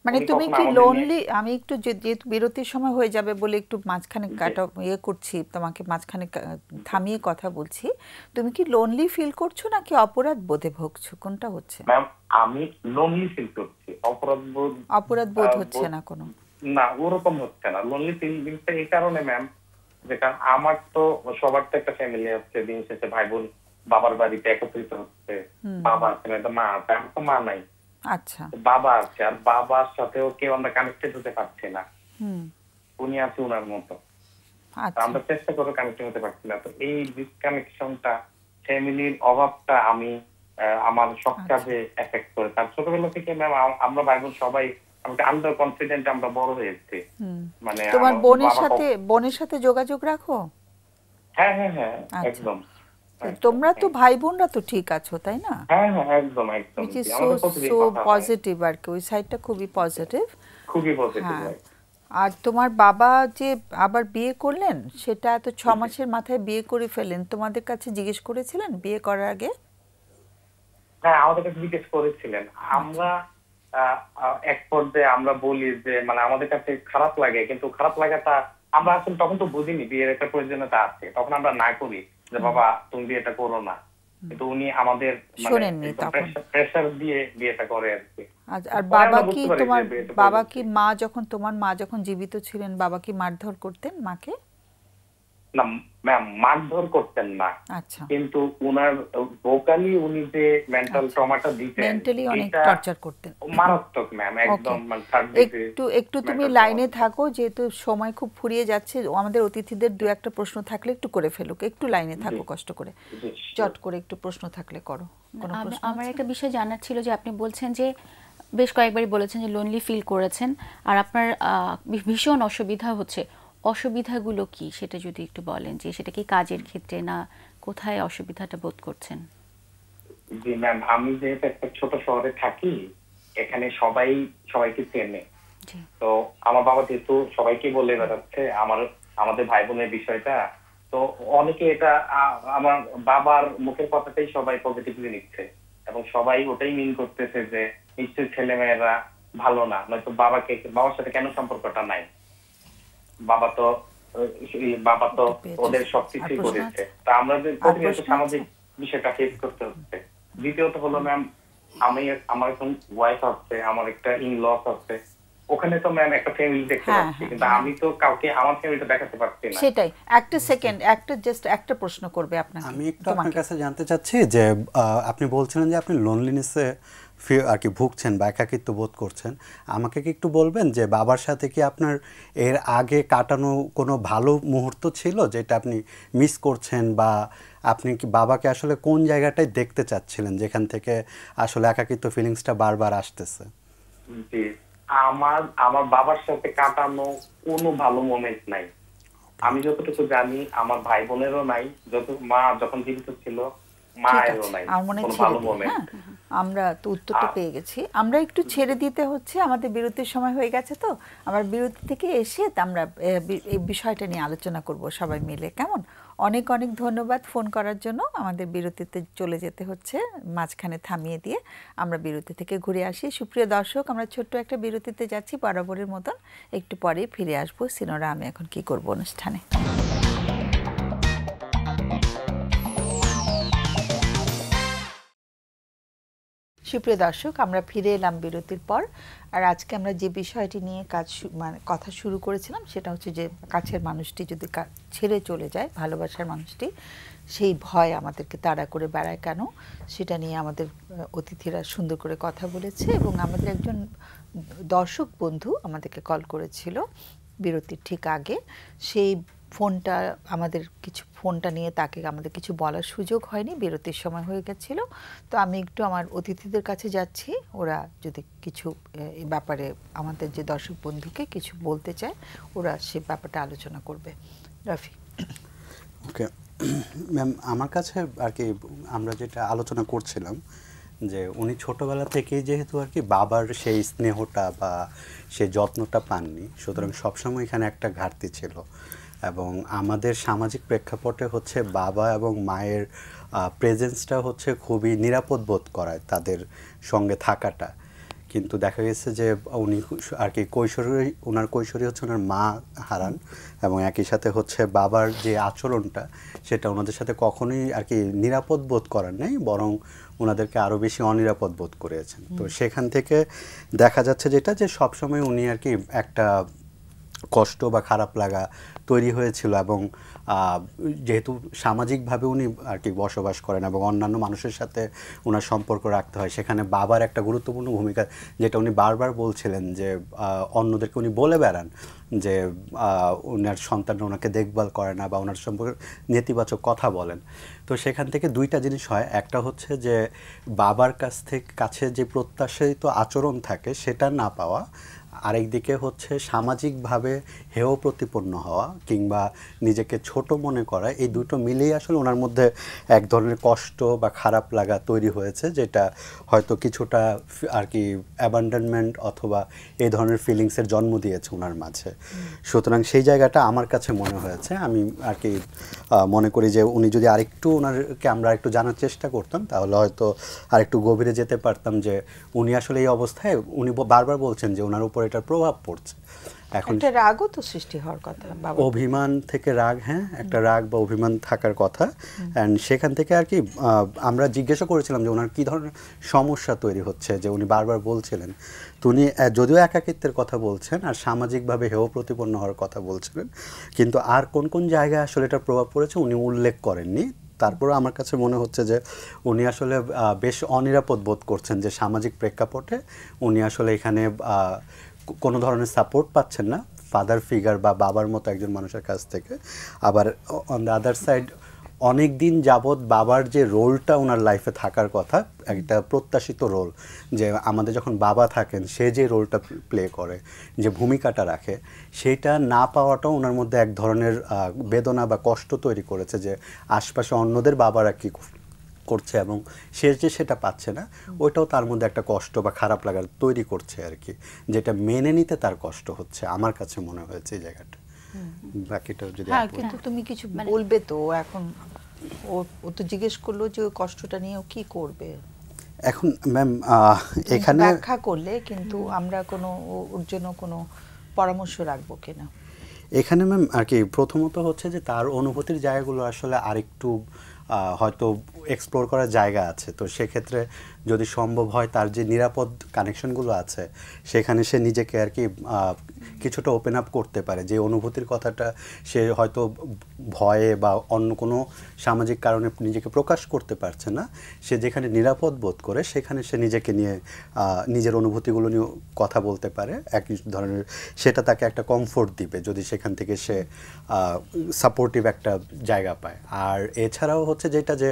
মানে তুমি কি লোনলি, আমি একটু যেহেতু বিরতির সময় হয়ে যাবে বলে একটু মাঝখানে করছি, তোমাকে মাঝখানে থামিয়ে কথা বলছি, তুমি কি লোনলি ফিল করছো নাকি অপরাধ বোধে ভুগছো, কোনটা হচ্ছে? ম্যাম আমি লোনলি ফিল করছি, অপরাধ বোধ হচ্ছে না কোনো? না, ওরকম হচ্ছে না। লোনলি ফিলিংসটা এই কারণে ম্যাম যে কারণ আমার তো সবার তো একটা ফ্যামিলি আছে, দিন শেষে ভাই বোন বাবার বাড়িতে একত্রিত হচ্ছে, বাবা আছে না, মা আছে, আমার তো মা নাই, আচ্ছা, বাবা আছে, আর বাবার সাথেও কেউ আমরা কানেক্টেড হতে পারছি না, উনি আছে উনার মতো, আমরা চেষ্টা করে কানেক্ট হতে পারছি না। তো এই ডিসকানেকশনটা, ফ্যামিলির অভাবটা আমি আমার সব কাজে এফেক্ট করে। তার ছোটবেলা থেকে ম্যাম আমরা ভাই বোন সবাই আন্ডার কনফিডেন্ট আমরা বড় হয়েছি। মানে তোমার বোনের সাথে যোগাযোগ রাখো? হ্যাঁ হ্যাঁ হ্যাঁ, একদম। তোমরা তো ভাই বোনরা তো ঠিক আছো, তাই না? হ্যাঁ হ্যাঁ, একদম একদম। সো পজিটিভ আর কি, ওই সাইডটা খুবই পজিটিভ, খুবই পজিটিভ। আর তোমার বাবা যে আবার বিয়ে করলেন, সেটা তো 6 মাসের মাথায় বিয়ে করে ফেলেন, তোমাদের কাছে জিজ্ঞেস করেছিলেন বিয়ে করার আগে? হ্যাঁ, আমাদের কাছে জিজ্ঞেস করেছিলেন। আমরা এক পর্যায়ে আমরা বলি যে মানে আমাদের কাছে খারাপ লাগে, কিন্তু খারাপ লাগাটা আমরা আসলে তখন তো বুঝিনি বিয়ের একটা প্রয়োজনীয়তা আছে, তখন আমরা না করি যে বাবা তুমি বিয়েটা করো না, কিন্তু উনি আমাদের প্রেসার দিয়ে বিয়েটা করে আর কি। আর বাবা কি তোমার বাবা কি মা যখন তোমার মা যখন জীবিত ছিলেন, বাবা কি মারধর করতেন মাকে? না ম্যাম, মারধর করতেন না, আচ্ছা, কিন্তু উনার ভোকালি উনি যে মেন্টাল ট্রমাটা দিতেন, মেন্টালি অনেক টর্চার করতেন, মারাত্মক ম্যাম, একদম। একটু তুমি লাইনে থাকো, যেহেতু সময় খুব ফুরিয়ে যাচ্ছে, আমাদের অতিথিদের দু একটা প্রশ্ন থাকলে একটু করে ফেলুক, একটু লাইনে থাকো কষ্ট করে, চট করে একটু প্রশ্ন থাকলে করো। আমার একটা বিষয় জানার ছিল যে আপনি বলছেন যে বেশ কয়েকবারই বলেছেন যে লোনলি ফিল করেছেন, আর আপনার ভীষণ অসুবিধা হচ্ছে, অসুবিধাগুলো কি সেটা যদি একটু বলেন, যে সেটা কি কাজের ক্ষেত্রে না কোথায় অসুবিধাটা বোধ করছেন? জি ম্যাম, আমি যেহেতু একটা ছোট শহরে থাকি, এখানে সবাই সবাইকে চেনে, তো আমার বাবা যেহেতু সবাইকে বলে বেড়াচ্ছে আমাদের ভাই বোনের বিষয়টা, তো অনেকে এটা আমার বাবার মুখের কথাটাই সবাই পজিটিভলি নিচ্ছে, এবং সবাই ওটাই মিন করতেছে যে নিশ্চয়ই ছেলে মেয়েরা ভালো না, নয়তো বাবার সাথে কেন সম্পর্কটা নাই, বাবা তো ওদের সবকিছুই করেছে। তা আমরা যে প্রতিনিয়ত সামাজিক বিষয়টা ফেস করতে হচ্ছে। দ্বিতীয়ত হলো ম্যাম, আমার এখন ওয়াইফ আছে, আমার একটা ইন লস আছে, ওখানে তো ম্যাম একটা ফ্যামিলি দেখতে পাচ্ছি, কিন্তু আমি তো কাউকে আমার ফ্যামিলিটা দেখাতে পারছি না। সেটাই, একটা সেকেন্ড, একটা প্রশ্ন করবে আপনাকে। আমি একটু আপনার কাছে জানতে চাচ্ছি যে আপনি বলছিলেন যে আপনি লোনলিনেসে আর কি ভুগছেন বা একাকিত্ব বোধ করছেন, আমাকে কি একটু বলবেন যে বাবার সাথে কি আপনার এর আগে কাটানো কোনো ভালো মুহূর্ত ছিল যেটা আপনি মিস করছেন, বা আপনি কি বাবাকে আসলে কোন জায়গাটায় দেখতে চাচ্ছিলেন যেখান থেকে আসলে একাকিত্ব ফিলিংসটা বারবার আসতেছে? জি, আমার বাবার সাথে কাটানো কোনো ভালো মোমেন্ট নাই, আমি যতটুকু জানি আমার ভাই বোনেরও নাই, মা যখন জীবিত ছিল মায়েরও নাই কোনো ভালো মোমেন্ট। আমরা তো উত্তরটা পেয়ে গেছি, আমরা একটু ছেড়ে দিতে হচ্ছে, আমাদের বিরতির সময় হয়ে গেছে, তো আমরা বিরতি থেকে এসে আমরা এই বিষয়টা নিয়ে আলোচনা করব সবাই মিলে, কেমন? অনেক অনেক ধন্যবাদ ফোন করার জন্য। আমাদের বিরতিতে চলে যেতে হচ্ছে, মাঝখানে থামিয়ে দিয়ে আমরা বিরতি থেকে ঘুরে আসি। সুপ্রিয় দর্শক, আমরা ছোট্ট একটা বিরতিতে যাচ্ছি, বরাবরের মতন একটু পরে ফিরে আসবো সিনোরা আমি এখন কি করব অনুষ্ঠানে। সুপ্রিয় দর্শক, আমরা ফিরে এলাম বিরতির পর। আর আজকে আমরা যে বিষয়টি নিয়ে কথা শুরু করেছিলাম, সেটা হচ্ছে যে কাছের মানুষটি যদি ছেড়ে চলে যায়, ভালোবাসার মানুষটি, সেই ভয় আমাদেরকে তাড়া করে বেড়ায় কেন, সেটা নিয়ে আমাদের অতিথিরা সুন্দর করে কথা বলেছে। এবং আমাদের একজন দর্শক বন্ধু আমাদেরকে কল করেছিল বিরতির ঠিক আগে, সেই ফোনটা নিয়ে তাকে আমাদের কিছু বলার সুযোগ হয়নি, বিরতির সময় হয়ে গেছিল। তো আমি একটু আমার অতিথিদের কাছে যাচ্ছি, ওরা যদি কিছু এই ব্যাপারে আমাদের যে দর্শক বন্ধুকে কিছু বলতে চায়, ওরা সে ব্যাপারটা আলোচনা করবে। রাফি। ওকে ম্যাম, আমার কাছে আর কি আমরা যেটা আলোচনা করছিলাম যে উনি ছোটবেলা থেকেই যেহেতু আর কি বাবার সেই স্নেহটা বা সেই যত্নটা পাননি, সুতরাং সবসময় এখানে একটা ঘাটতি ছিল। এবং আমাদের সামাজিক প্রেক্ষাপটে হচ্ছে বাবা এবং মায়ের প্রেজেন্সটা হচ্ছে খুবই নিরাপদ বোধ করায় তাদের সঙ্গে থাকাটা, কিন্তু দেখা গেছে যে উনি আর কি ওনার কৈশোরী হচ্ছে ওনার মা হারান, এবং একই সাথে হচ্ছে বাবার যে আচরণটা সেটা ওনাদের সাথে কখনোই আর কি নিরাপদ বোধ করার নেই, বরং ওনাদেরকে আরও বেশি অনিরাপদ বোধ করেছেন। তো সেখান থেকে দেখা যাচ্ছে যেটা যে সবসময় উনি আর কি একটা কষ্ট বা খারাপ লাগা তৈরি হয়েছিল। এবং যেহেতু সামাজিকভাবে উনি আর কি বসবাস করেন এবং অন্যান্য মানুষের সাথে ওনার সম্পর্ক রাখতে হয়, সেখানে বাবার একটা গুরুত্বপূর্ণ ভূমিকা, যেটা উনি বারবার বলছিলেন যে অন্যদেরকে উনি বলে বেড়ান যে ওনার সন্তানরা ওনাকে দেখভাল করে না বা ওনার সম্পর্কে নেতিবাচক কথা বলেন। তো সেখান থেকে দুইটা জিনিস হয়, একটা হচ্ছে যে বাবার কাছে যে প্রত্যাশিত আচরণ থাকে সেটা না পাওয়া, আরেকদিকে হচ্ছে সামাজিকভাবে হেয় প্রতিপন্ন হওয়া কিংবা নিজেকে ছোট মনে করা। এই দুটো মিলেই আসলে ওনার মধ্যে এক ধরনের কষ্ট বা খারাপ লাগা তৈরি হয়েছে, যেটা হয়তো কিছুটা আর কি অ্যাবান্ডনমেন্ট অথবা এই ধরনের ফিলিংসের জন্ম দিয়েছে ওনার মাঝে। সুতরাং সেই জায়গাটা আমার কাছে মনে হয়েছে। আমি আর কি মনে করি যে উনি যদি আরেকটু ওনারকে আমরা একটু জানার চেষ্টা করতাম তাহলে হয়তো আরেকটু গভীরে যেতে পারতাম যে উনি আসলে এই অবস্থায়, উনি বারবার বলছেন যে ওনার উপর এটার প্রভাব পড়ছে। এখন একটা রাগও তো সৃষ্টি হওয়ার কথা, অভিমান থেকে রাগ, হ্যাঁ একটা রাগ বা অভিমান থাকার কথা। অ্যান্ড সেখান থেকে আর কি আমরা জিজ্ঞাসা করেছিলাম যে ওনার কী ধরনের সমস্যা তৈরি হচ্ছে, যে উনি বারবার বলছিলেন। তো উনি যদিও একাকিত্বের কথা বলছেন আর সামাজিকভাবে হেয় প্রতিপন্ন হওয়ার কথা বলছিলেন, কিন্তু আর কোন কোন জায়গায় আসলে এটার প্রভাব পড়েছে উনি উল্লেখ করেননি। তারপরে আমার কাছে মনে হচ্ছে যে উনি আসলে বেশ অনিরাপদ বোধ করছেন যে সামাজিক প্রেক্ষাপটে উনি আসলে এখানে কোনো ধরনের সাপোর্ট পাচ্ছেন না ফাদার ফিগার বা বাবার মতো একজন মানুষের কাছ থেকে। আবার অন দ্য আদার সাইড অনেক দিন যাবৎ বাবার যে রোলটা ওনার লাইফে থাকার কথা, একটা প্রত্যাশিত রোল, যে আমাদের যখন বাবা থাকেন সে যে রোলটা প্লে করে, যে ভূমিকাটা রাখে, সেটা না পাওয়াটাও ওনার মধ্যে এক ধরনের বেদনা বা কষ্ট তৈরি করেছে, যে আশপাশে অন্যদের বাবারা কী করছে এবং সে যে সেটা পাচ্ছে না, ওইটাও তার মধ্যে একটা কষ্ট বা খারাপ লাগার তৈরি করছে আর কি, যেটা মেনে নিতে তার কষ্ট হচ্ছে আমার কাছে মনে হয়েছে এই জায়গাটা। বাকিটা যদি কিন্তু তুমি কিছু বলবে তো, এখন ও তো জিজ্ঞেস করলো যে ওই কষ্টটা নিয়ে ও কি করবে। এখন ম্যাম এখানে ব্যাখ্যা করলে কিন্তু আমরা কোনো ওর জন্য কোনো পরামর্শ রাখবো কিনা। এখানে ম্যাম আর কি প্রথমত হচ্ছে যে তার অনুভূতির জায়গাগুলো আসলে আরেকটু হয়তো এক্সপ্লোর করার জায়গা আছে। তো সেক্ষেত্রে যদি সম্ভব হয় তার যে নিরাপদ কানেকশনগুলো আছে সেখানে সে নিজেকে আর কি কিছুটা ওপেন আপ করতে পারে, যে অনুভূতির কথাটা সে হয়তো ভয়ে বা অন্য কোনো সামাজিক কারণে নিজেকে প্রকাশ করতে পারছে না, সে যেখানে নিরাপদ বোধ করে সেখানে সে নিজেকে নিয়ে নিজের অনুভূতিগুলো নিয়ে কথা বলতে পারে এক ধরনের, সেটা তাকে একটা কমফোর্ট দিবে যদি সেখান থেকে সে সাপোর্টিভ একটা জায়গা পায়। আর এছাড়াও হচ্ছে যেটা, যে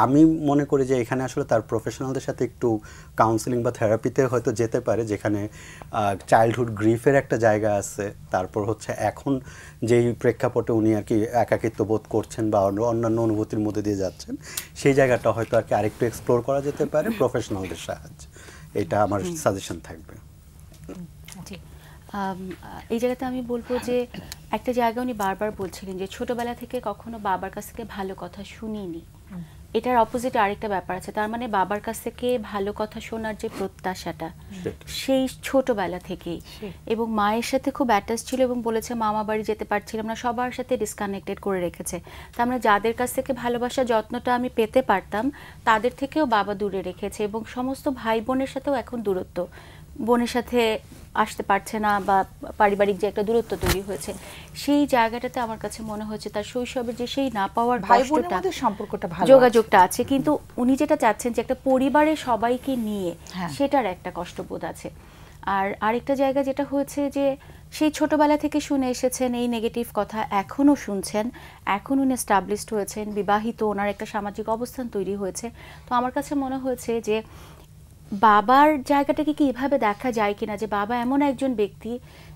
আমি মনে করি যে এখানে আসলে তার প্রফেশনালদের সাথে একটু কাউন্সেলিং বা থেরাপিতে হয়তো যেতে পারে, যেখানে চাইল্ডহুড গ্রিফের একটা জায়গা আছে। তারপর হচ্ছে এখন যেই প্রেক্ষাপটে উনি আর কি একাকিত্ব বোধ করছেন বা অন্যান্য অনুভূতির মধ্যে দিয়ে যাচ্ছেন, সেই জায়গাটা হয়তো আর কি আরেকটু এক্সপ্লোর করা যেতে পারে প্রফেশনালদের সাহায্যে। এটা আমার সাজেশন থাকবে। এই জায়গাতে আমি বলবো যে একটা জায়গা উনি বারবার বলছিলেন যে ছোটবেলা থেকে কখনো বাবার কাছ থেকে ভালো কথা শুনিনি। এটার অপোজিটে আরেকটা ব্যাপার আছে, তার মানে বাবার কাছ থেকে ভালো কথা শোনার যে প্রত্যাশাটা সেই ছোটবেলা থেকেই, এবং মায়ের সাথে খুব অ্যাটাচ ছিল এবং বলেছে মামা বাড়ি যেতে পারছিলাম না, সবার সাথে ডিসকানেক্টেড করে রেখেছে। তার মানে যাদের কাছ থেকে ভালোবাসা যত্নটা আমি পেতে পারতাম তাদের থেকেও বাবা দূরে রেখেছে, এবং সমস্ত ভাই বোনের সাথেও এখন দূরত্ব, বোনের সাথে আসতে পারছে না বা পারিবারিক যে একটা দূরত্ব তৈরি হয়েছে, সেই জায়গাটাতে আমার কাছে মনে হচ্ছে তার শৈশবের যে সেই না পাওয়ার কষ্টটা, সম্পর্কটা ভালো, যোগাযোগটা আছে, কিন্তু উনি যেটা চাচ্ছেন যে একটা পরিবারে সবাইকে নিয়ে, সেটার একটা কষ্টবোধ আছে। আর আরেকটা জায়গা যেটা হয়েছে যে সেই ছোটবেলা থেকে শুনে এসেছেন এই নেগেটিভ কথা, এখনও শুনছেন, এখন উনি এস্টাবলিশড হয়েছেন, বিবাহিত, ওনার একটা সামাজিক অবস্থান তৈরি হয়েছে। তো আমার কাছে মনে হয়েছে যে বাবার জায়গাটাকে কি এভাবে দেখা যায় কিনা, যে বাবা এমন একজন ব্যক্তি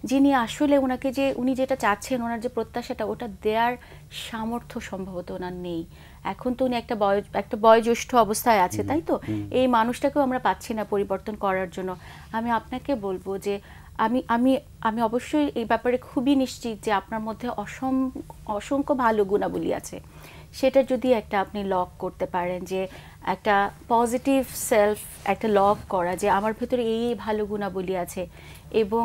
যিনি আসলে ওনাকে যে উনি যেটা চাচ্ছেন, ওনার যে প্রত্যাশাটা, ওটা দেওয়ার সামর্থ্য সম্ভবত ওনার নেই। এখন তো উনি একটা বয়োজ্যেষ্ঠ অবস্থায় আছে, তাই তো? এই মানুষটাকেও আমরা পাচ্ছি না পরিবর্তন করার জন্য। আমি আপনাকে বলবো যে আমি আমি আমি অবশ্যই এই ব্যাপারে খুবই নিশ্চিত যে আপনার মধ্যে অসংখ্য ভালো গুণাবলী আছে। সেটা যদি একটা আপনি লক করতে পারেন, যে একটা পজিটিভ সেলফ একটা লক করা, যে আমার ভেতরে এই ভালো গুণাবলী আছে, এবং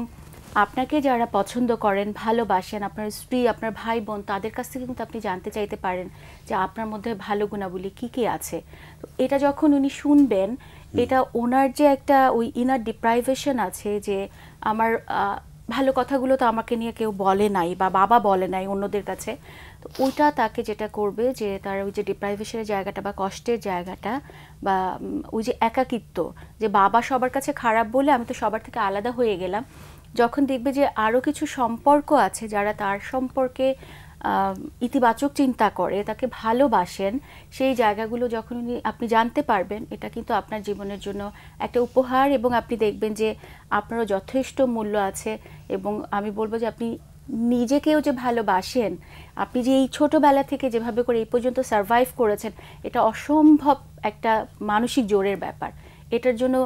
আপনাকে যারা পছন্দ করেন, ভালোবাসেন, আপনার স্ত্রী, আপনার ভাই বোন, তাদের কাছ থেকে কিন্তু আপনি জানতে চাইতে পারেন যে আপনার মধ্যে ভালো গুণাবলী কী কী আছে। তো এটা যখন উনি শুনবেন, এটা ওনার যে একটা ওই ইনার ডিপ্রাইভেশন আছে, যে আমার ভালো কথাগুলো তো আমাকে নিয়ে কেউ বলে নাই বা বাবা বলে নাই অন্যদের কাছে, তো ওইটা তাকে যেটা করবে যে তার ওই যে ডিপ্রাইভেশনের জায়গাটা বা কষ্টের জায়গাটা বা ওই যে একাকিত্ব, যে বাবা সবার কাছে খারাপ বলে আমি তো সবার থেকে আলাদা হয়ে গেলাম, যখন দেখবে যে আরও কিছু সম্পর্ক আছে যারা তার সম্পর্কে ইতিবাচক চিন্তা করে, তাকে ভালোবাসেন, সেই জায়গাগুলো যখন আপনি জানতে পারবেন, এটা কিন্তু আপনার জীবনের জন্য একটা উপহার, এবং আপনি দেখবেন যে আপনারও যথেষ্ট মূল্য আছে। এবং আমি বলবো যে আপনি নিজেকেও যে ভালোবাসেন, আপনি যে এই ছোটোবেলা থেকে যেভাবে করে এই পর্যন্ত সারভাইভ করেছেন, এটা অসম্ভব একটা মানসিক জোরের ব্যাপার। এটার জন্য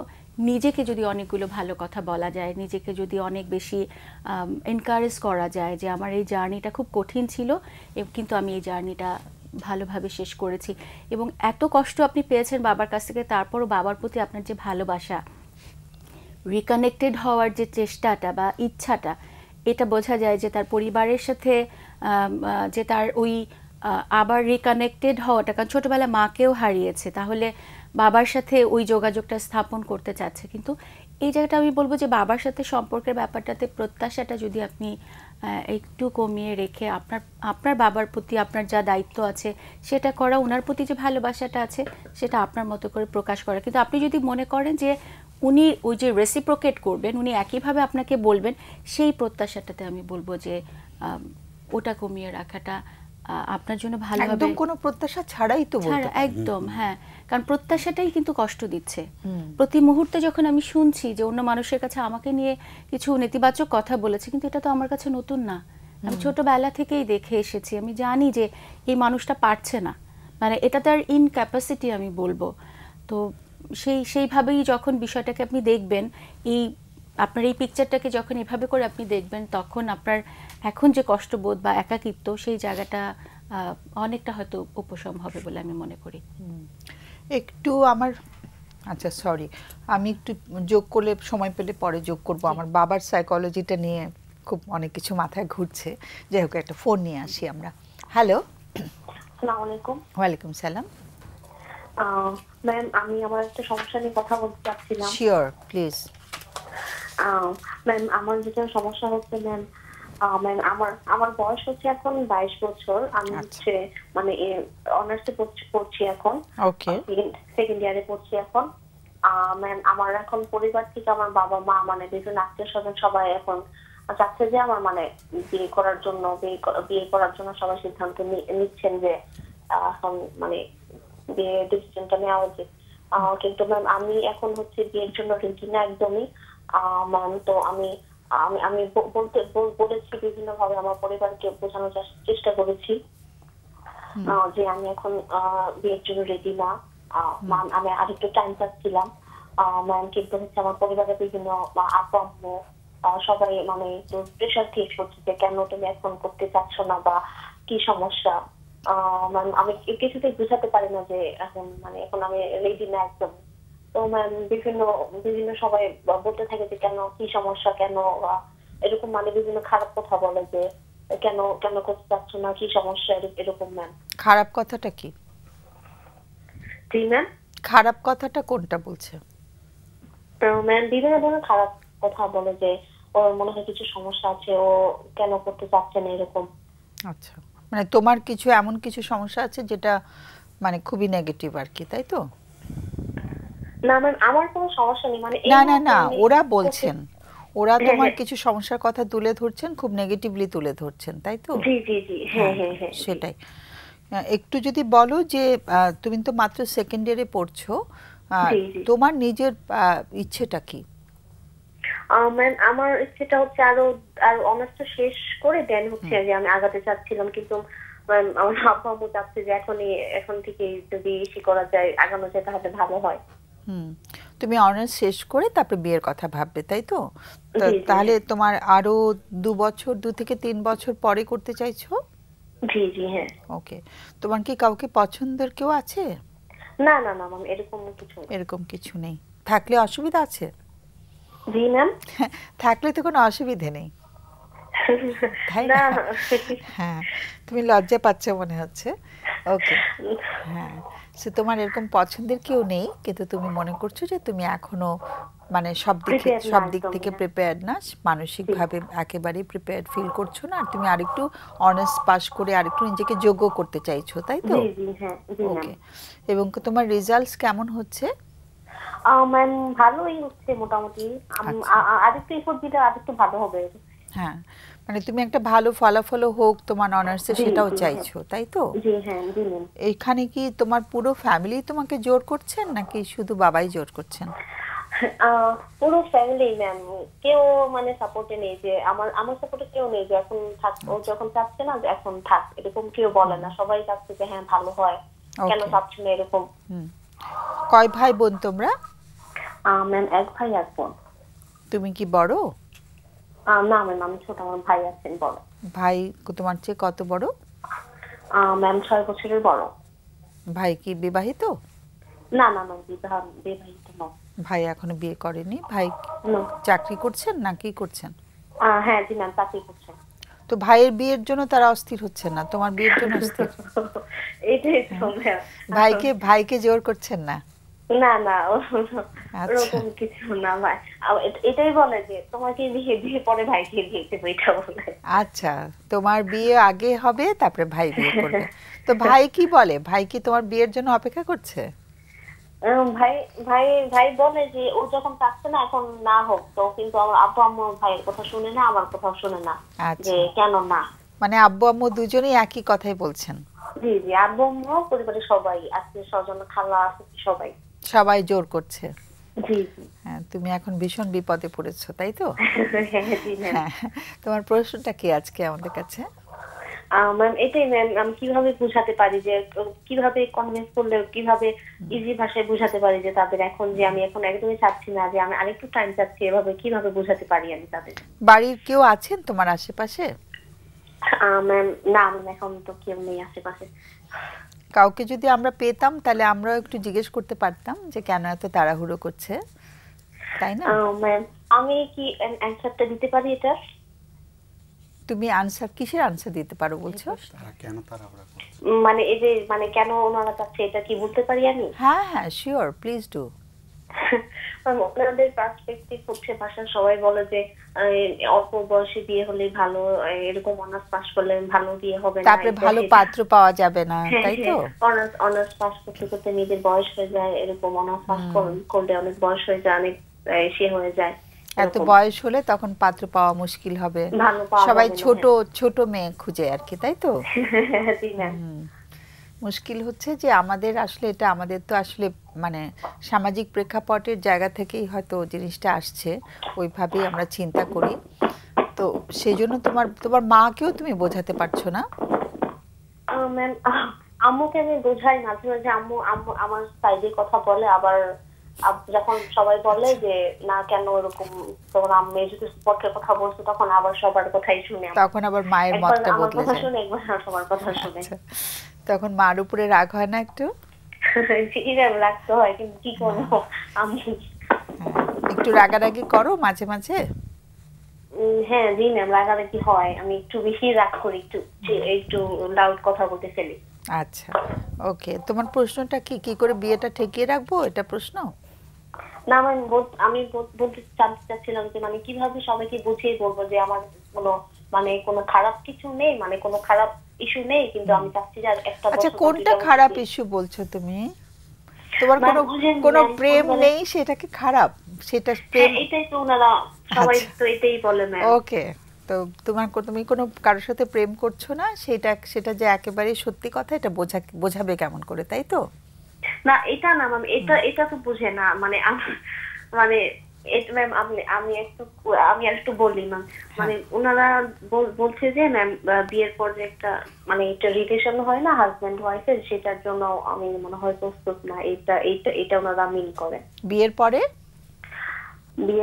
নিজেকে যদি অনেকগুলো ভালো কথা বলা যায়, নিজেকে যদি অনেক বেশি এনকারেজ করা যায় যে আমার এই জার্নিটা খুব কঠিন ছিল কিন্তু আমি এই জার্নিটা ভালোভাবে শেষ করেছি, এবং এত কষ্ট আপনি পেয়েছেন বাবার কাছ থেকে, তারপরও বাবার প্রতি আপনার যে ভালোবাসা, রিকানেক্টেড হওয়ার যে চেষ্টাটা বা ইচ্ছাটা, এটা বোঝা যায় যে তার পরিবারের সাথে যে তার ওই আবার রিকানেক্টেড হওয়াটা, কারণ ছোটোবেলা মাকেও হারিয়েছে, তাহলে বাবার সাথে ওই যোগাযোগটা স্থাপন করতে চাচ্ছে। কিন্তু এই জায়গাটা আমি বলবো যে বাবার সাথে সম্পর্কের ব্যাপারটাতে প্রত্যাশাটা যদি আপনি একটু কমিয়ে রেখে আপনার বাবার প্রতি আপনার যা দায়িত্ব আছে সেটা করা, ওনার প্রতি যে ভালোবাসাটা আছে সেটা আপনার মতো করে প্রকাশ করা। কিন্তু আপনি যদি মনে করেন যে উনি ওই যে রেসিপ্রোকেট করবেন, উনি একইভাবে আপনাকে বলবেন, সেই প্রত্যাশাটাতে আমি বলবো যে ওটা কমিয়ে রাখাটা আপনার জন্য ভালো হবে। একদম কোনো প্রত্যাশা ছাড়াই তো বলতে পারি। একদম, হ্যাঁ, কারণ প্রত্যাশাটাই কিন্তু কষ্ট দিচ্ছে। প্রতি মুহূর্তে যখন আমি শুনছি যে অন্য মানুষের কাছে আমাকে নিয়ে কিছু নেতিবাচক কথা বলেছে, কিন্তু এটা তো আমার কাছে নতুন না, আমি ছোটবেলা থেকেই দেখে এসেছি, আমি জানি যে এই মানুষটা পারছে না, মানে এটা তার ইনক্যাপাসিটি আমি বলবো। তো সেইভাবেই যখন বিষয়টাকে আপনি দেখবেন, আপনার এই পিকচারটাকে যখন এভাবে করে আপনি দেখবেন, তখন আপনার এখন যে কষ্টবোধ বা একাকিত্ব, সেই জায়গাটা অনেকটা হয়তো উপশম হবে বলে আমি মনে করি। একটু আমার আচ্ছা সরি, আমি একটু যোগ করলে সময় পেলে পরে যোগ করব। আমার বাবার সাইকোলজিটা নিয়ে খুব অনেক কিছু মাথায় ঘুরছে। যাই হোক, একটা ফোন নিয়ে আসি আমরা। হ্যালো, আসসালামু আলাইকুম। ওয়ালাইকুম সালাম। ম্যাম, আমি আমার একটা সমস্যা নিয়ে কথা বলতে চাচ্ছিলাম। Sure, please. ম্যাম, আমার যেটা সমস্যা হচ্ছে ম্যাম, আমার বয়স হচ্ছে এখন 22 বছর। আমি হচ্ছে মানে অনার্সে পড়ছি এখন। ওকে, সেকেন্ড ইয়ারে পড়ছি এখন। ম্যাম, আমার এখন পরিবার থেকে আমার বাবা মা মানে বিভিন্ন আত্মীয় স্বজন সবাই এখন চাচ্ছে যে আমার মানে বিয়ে করার জন্য সবাই সিদ্ধান্ত নিচ্ছেন যে এখন মানে বিয়ে ডিসিশনটা নেওয়া উচিত। কিন্তু ম্যাম, আমি এখন হচ্ছে বিয়ের জন্য রেডি না একদমই। ম্যাম, তো আমি বলেছি বিভিন্ন ভাবে, আমার পরিবারকে বোঝানোর চেষ্টা করেছি যে আমি এখন বিয়ের জন্য রেডি না। আমি আরেকটু টাইম চাচ্ছিলাম ম্যাম, কিন্তু হচ্ছে আমার পরিবারের বিভিন্ন আপু আম্মু সবাই মানে একটু প্রেশার ক্রিয়েট করছে যে কেন তুমি এখন করতে চাচ্ছ না বা কি সমস্যা। ম্যাম, আমি কিছুতেই বুঝাতে পারি না যে এখন আমি রেডি না একদম। তো ম্যাম, বিভিন্ন সবাই বলতে থাকে যে কেন, কি সমস্যা, কেন এরকম মানে বিভিন্ন খারাপ কথা বলে যে কেন করতে চাচ্ছ না, কি সমস্যা, এরকম। ম্যাম, খারাপ কথাটা কি? জি ম্যাম, খারাপ কথাটা কোনটা বলছে? ম্যাম, বিভিন্ন ধরনের খারাপ কথা বলে যে ওর মনে হয় কিছু সমস্যা আছে, ও কেন করতে চাচ্ছে না, এরকম। আচ্ছা, মানে তোমার কিছু এমন কিছু সমস্যা আছে যেটা মানে খুবই নেগেটিভ আর কি, তাই তো? না ম্যাম, আমার কোনো সমস্যা নেই, মানে না, ওরা বলছেন, ওরা তোমার কিছু সমস্যার কথা তুলে ধরছেন, খুব নেগেটিভলি তুলে ধরছেন, তাই তো? জি জি জি, হ্যাঁ হ্যাঁ হ্যাঁ, সেটাই। একটু যদি বলো যে তুমি তো মাত্র সেকেন্ড ইয়ারে পড়ছো, তোমার নিজের ইচ্ছেটা কি? ম্যাম, আমার ইচ্ছেটা হচ্ছে আরো অনার্সটা শেষ করে দেন হচ্ছে যে আমি আগাতে চাচ্ছিলাম, কিন্তু আমার আব্বু আম্মু চাচ্ছে যে এখন থেকে যদি করা যায়, আগানো যায়, তাহলে ভালো হয়। তুমি অনার্স শেষ করে তারপর বিয়ের কথা ভাববে, তাই তো? তাহলে তোমার আরো 2 থেকে 3 বছর পরে করতে চাইছো? জি জি, হ্যাঁ। ওকে, তোমার কি কাউকে পছন্দের কেউ আছে? না না না ম্যাম, এরকম কিছু নেই। থাকলে অসুবিধা আছে? জি ম্যাম, থাকলে তো কোনো অসুবিধা নেই, তাই না? হ্যাঁ, তুমি লজ্জা পাচ্ছ মনে হচ্ছে। ওকে, হ্যাঁ, সে তোমার এরকম পছন্দের কেউ নেই, কিন্তু তুমি মনে করছো যে তুমি এখনো মানে সব দিক থেকে প্রিপেয়ার্ড না, মানসিকভাবে একেবারেই প্রিপেয়ার্ড ফিল করছো না, আর তুমি আরেকটু অনার্স পাস করে আরেকটু নিজেকে যোগ্য করতে চাইছো, তাই তো? ওকে। এবং তোমার রেজাল্টস কেমন হচ্ছে? ম্যাম ভালোই হচ্ছে মোটামুটি, আরেকটু এফোর্ট দিলে আরেকটু ভালো হবে। হ্যাঁ, মানে তুমি একটা ভালো ফলাফল হোক তোমার অনার্সে, সেটাও চাইছো, তাই তো? জি হ্যাঁ জি ম্যাম। এইখানে কি তোমার পুরো ফ্যামিলি তোমাকে জোর করছেন নাকি শুধু বাবাই জোর করছেন? পুরো ফ্যামিলি ম্যাম, কেউ মানে সাপোর্টে নেই, যে আমার সাপোর্টে কেউ নেই যে এখন থাক, ও যখন চাচ্ছে না যে এখন থাক, এরকম কেউ বলে না, সবাই চাচ্ছে যে হ্যাঁ ভালো হয়, কেন চাচ্ছে না এরকম। কয় ভাই বোন তোমরা? ম্যাম এক ভাই এক বোন। তুমি কি বড়? না ম্যাম আমি ছোট, আমার ভাই আছেন বড়। ভাই তোমার চেয়ে কত বড়? ম্যাম 6 বছরের বড়। ভাই কি বিবাহিত? না না ম্যাম বিবাহিত না। ভাই এখনো বিয়ে করেনি? ভাই চাকরি করছেন না কি করছেন? হ্যাঁ জি ম্যাম চাকরি করছেন। তো ভাইয়ের বিয়ের জন্য তারা অস্থির হচ্ছে না, তোমার বিয়ের জন্য অস্থির? এইটাই তো ম্যাম। ভাইকে জোর করছেন না? না না ওরকম কিছু না ভাই, এটাই বলে যে তোমাকে বিয়ে পরে ভাইকে বিয়ে দেবো, এটা বলে। আচ্ছা, তোমার বিয়ে আগে হবে তারপরে ভাই বিয়ে করবে। তো ভাই কি বলে? ভাই কি তোমার বিয়ের জন্য অপেক্ষা করছে? ভাই ভাই ভাই বলে যে ও যখন চাচ্ছে না এখন না হোক, তো কিন্তু আমার আব্বু আম্মু ভাইয়ের কথা শুনে না, আমার কথা শুনে না, যে কেন না। মানে আব্বু আম্মু দুজনেই একই কথাই বলছেন? জি জি, আব্বু আম্মু পরিবারের সবাই, আত্মীয় স্বজন, খালা সবাই জোর করছে। জি জি। হ্যাঁ, তুমি এখন ভীষণ বিপদে পড়েছো, তাই তো? হ্যাঁ। তোমার প্রশ্নটা কি আজকে আমাদের কাছে? ম্যাম এটাই ম্যাম, আমি কিভাবে বুঝাতে পারি, যে কিভাবে কনভিন্স করলে, কিভাবে ইজি ভাষায় বুঝাতে পারি যে তাদের এখন যে আমি এখন একদমই চাচ্ছি না, যে আমি আরেকটু টাইম চাচ্ছি, এভাবে কিভাবে বুঝাতে পারি আমি তাদের? বাড়ির কেউ আছেন তোমার আশেপাশে? ম্যাম না, এখন তো কেউ নেই আশেপাশে। কাউকে যদি আমরা পেতাম তাহলে আমরাও একটু জিজ্ঞেস করতে পারতাম যে কেন এত তাড়াহুড়ো করছে, তাই না? ম্যাম আমি কি অ্যানসারটা দিতে পারি এটা? তুমি আনসার, কিসের আনসার দিতে পারো বলছো? কেন তাড়াহুড়ো করছে, মানে এই যে মানে কেন ওনারা চাচ্ছে, এটা কি বলতে পারি আমি? হ্যাঁ হ্যাঁ শিওর, প্লিজ ডু। ওনাদের পার্সপেক্টিভ হচ্ছে, ভাষা সবাই বলে যে অল্প বয়সে বিয়ে হলে ভালো, এরকম অনার্স পাস করলে ভালো বিয়ে হবে না, তারপরে ভালো পাত্র পাওয়া যাবে না, তাই তো? অনার্স পাস করতে করতে নিজের বয়স হয়ে যায়, এরকম অনার্স পাস করলে অনেক বয়স হয়ে যায়, অনেক সে হয়ে যায়, এত বয়স হলে তখন পাত্র পাওয়া মুশকিল হবে, সবাই ছোট ছোট মেয়ে খুঁজে আর কি, তাই তো? মুশকিল হচ্ছে যে আমাদের আসলে এটা, আমাদের তো আসলে মানে সামাজিক প্রেক্ষাপটের জায়গা থেকেই হয়তো জিনিসটা আসছে, ওইভাবেই আমরা চিন্তা করি। তো সেই জন্য তোমার মাকেও তুমি বোঝাতে পারছো না? ম্যাম আম্মুকে আমি বোঝাই মাঝে মাঝে, আম্মু আমার সাইডে কথা বলে, আবার যখন সবাই বলে যে না কেন এরকম, তখন আম্মু যদি পক্ষের কথা বলছে তখন আবার সবার কথাই শুনে, তখন আবার মায়ের মতটা বদলে যায়, শুনে একবার সবার কথা শুনে। তখন মার উপরে রাগ হয় না একটু? রাখতে হয়, কিন্তু কি করবো আমি। একটু রাগারাগি করো মাঝে মাঝে? হ্যাঁ জি ম্যাম, রাগারাগি হয়, আমি একটু বেশি রাগ করি, একটু লাউড কথা বলতে ফেলি। আচ্ছা ওকে, তোমার প্রশ্নটা কি করে বিয়েটা ঠেকিয়ে রাখবো, এটা প্রশ্ন? না আমি বলতে চাচ্ছিলাম যে মানে কিভাবে সবাইকে বুঝিয়ে বলবো যে আমার কোনো খারাপ কিছু নেই, মানে কোনো খারাপ ইস্যু নেই, কিন্তু আমি চাচ্ছি যে একটা বছর। আচ্ছা, কোনটা খারাপ ইস্যু বলছো তুমি? তোমার কোনো প্রেম নেই, সেটা কি খারাপ? সেটা প্রেম, এটাই তো ওনারা সবাই তো এটাই বলে ম্যাম। ওকে, তো তুমি কোনো কারোর সাথে প্রেম করছো না, সেটা যে একেবারে সত্যি কথা, এটা বোঝাবে কেমন করে, তাই তো? না এটা না ম্যাম, এটা তো বুঝে না, মানে ম্যাম আমি একটু বলি ম্যাম, মানে ওনারা বলছে যে ম্যাম বিয়ের পর যে একটা রিলেশন হয় না হাজবেন্ড ওয়াইফের, সেটার জন্য আমি মনে হয় প্রস্তুত না, এটা ওনারা মিন করে। বিয়ের পরে যে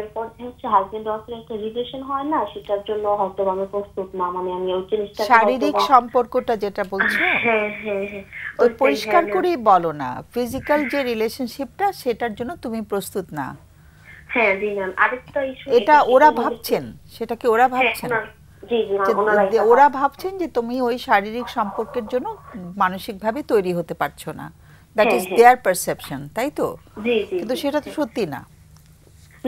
হচ্ছে হাজবেন্ড ওয়াইফের একটা রিলেশন হয় না, সেটার জন্য হয়তো আমি প্রস্তুত না, মানে আমি ওই জিনিসটা, শারীরিক সম্পর্কটা যেটা বলছো, হ্যাঁ হ্যাঁ হ্যাঁ, ওই পরিষ্কার করেই বলো না, ফিজিক্যাল যে রিলেশনশিপটা সেটার জন্য তুমি প্রস্তুত না। হ্যাঁ জি ম্যাম, আরেকটা ইস্যু, এটা ওরা ভাবছেন, সেটা কি ওরা ভাবছেন? জি জি ওরা ভাবছেন যে তুমি ওই শারীরিক সম্পর্কের জন্য মানসিকভাবে তৈরি হতে পারছো না, দ্যাট ইজ দেয়ার পারসেপশন, তাই তো? জি জি, কিন্তু সেটা তো সত্যি না।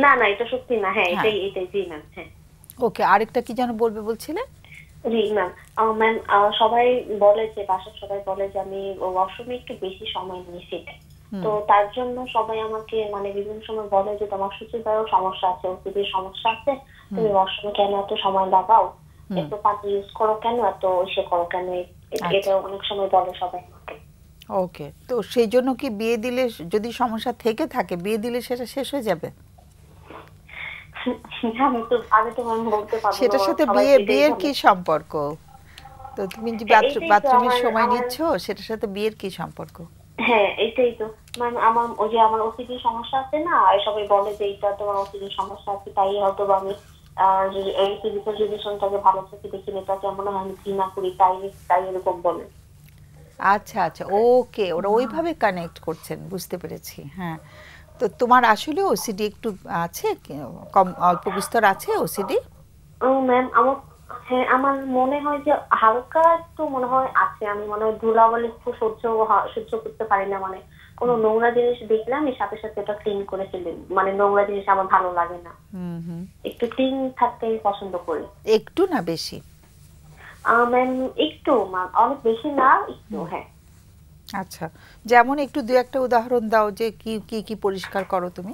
না না এটা সত্যি না। হ্যাঁ এটাই জি ম্যাম। হ্যাঁ ওকে, আরেকটা কি যেন বলবে বলছিলে? জি ম্যাম। ম্যাম সবাই বলে যে বাসার সবাই বলে যে আমি ওয়াশরুমে একটু বেশি সময় নিই সেটা, তো তার জন্য সবাই আমাকে মানে বিভিন্ন সময় বলে যে তোমার সূচিবায়ু সমস্যা আছে, ওসিডির সমস্যা আছে, তুমি ওয়াশরুমে কেন এত সময় লাগাও, এত পানি ইউজ করো কেন, এত ইসে করো কেন, এটা অনেক সময় বলে সবাই আমাকে। ওকে, তো সেই জন্য কি বিয়ে দিলে যদি সমস্যা থেকে থাকে বিয়ে দিলে সেটা শেষ হয়ে যাবে? সেটার সাথে বিয়ের কি সম্পর্ক? তো তুমি যে বাথরুমের সময় নিচ্ছ সেটার সাথে বিয়ের কি সম্পর্ক? হ্যাঁ এটাই তো ম্যাম, আমার ওই যে আমার ওসিডি সমস্যা আছে না, সবাই বলে যে এটা তোমার ওসিডি সমস্যা আছে, তাই হয়তো আমি এই ফিজিক্যাল রিলেশনটাকে ভালো থেকে দেখি না, এটা কেমন হয় আমি ঘৃণা করি, তাই এরকম বলে। আচ্ছা আচ্ছা, ওকে, ওরা ওইভাবে কানেক্ট করছেন, বুঝতে পেরেছি। হ্যাঁ, তো তোমার আসলে ওসিডি একটু আছে, কম অল্প বিস্তর আছে ওসিডি? ম্যাম আমার মনে হয় যে হালকা একটু মনে হয় আছে। আমি মনে হয় ধুলাবালি একটু সহ্য করতে পারি না, মানে কোনো নোংরা জিনিস দেখলে আমি সাথে সাথে এটা ক্লিন করে ফেলি, মানে নোংরা জিনিস আমার ভালো লাগে না, একটু ক্লিন থাকতে পছন্দ করি। একটু না বেশি? ম্যাম একটু, অনেক বেশি না, একটু। হ্যাঁ আচ্ছা, যেমন একটু দুই একটা উদাহরণ দাও যে কি কি কি পরিষ্কার করো তুমি?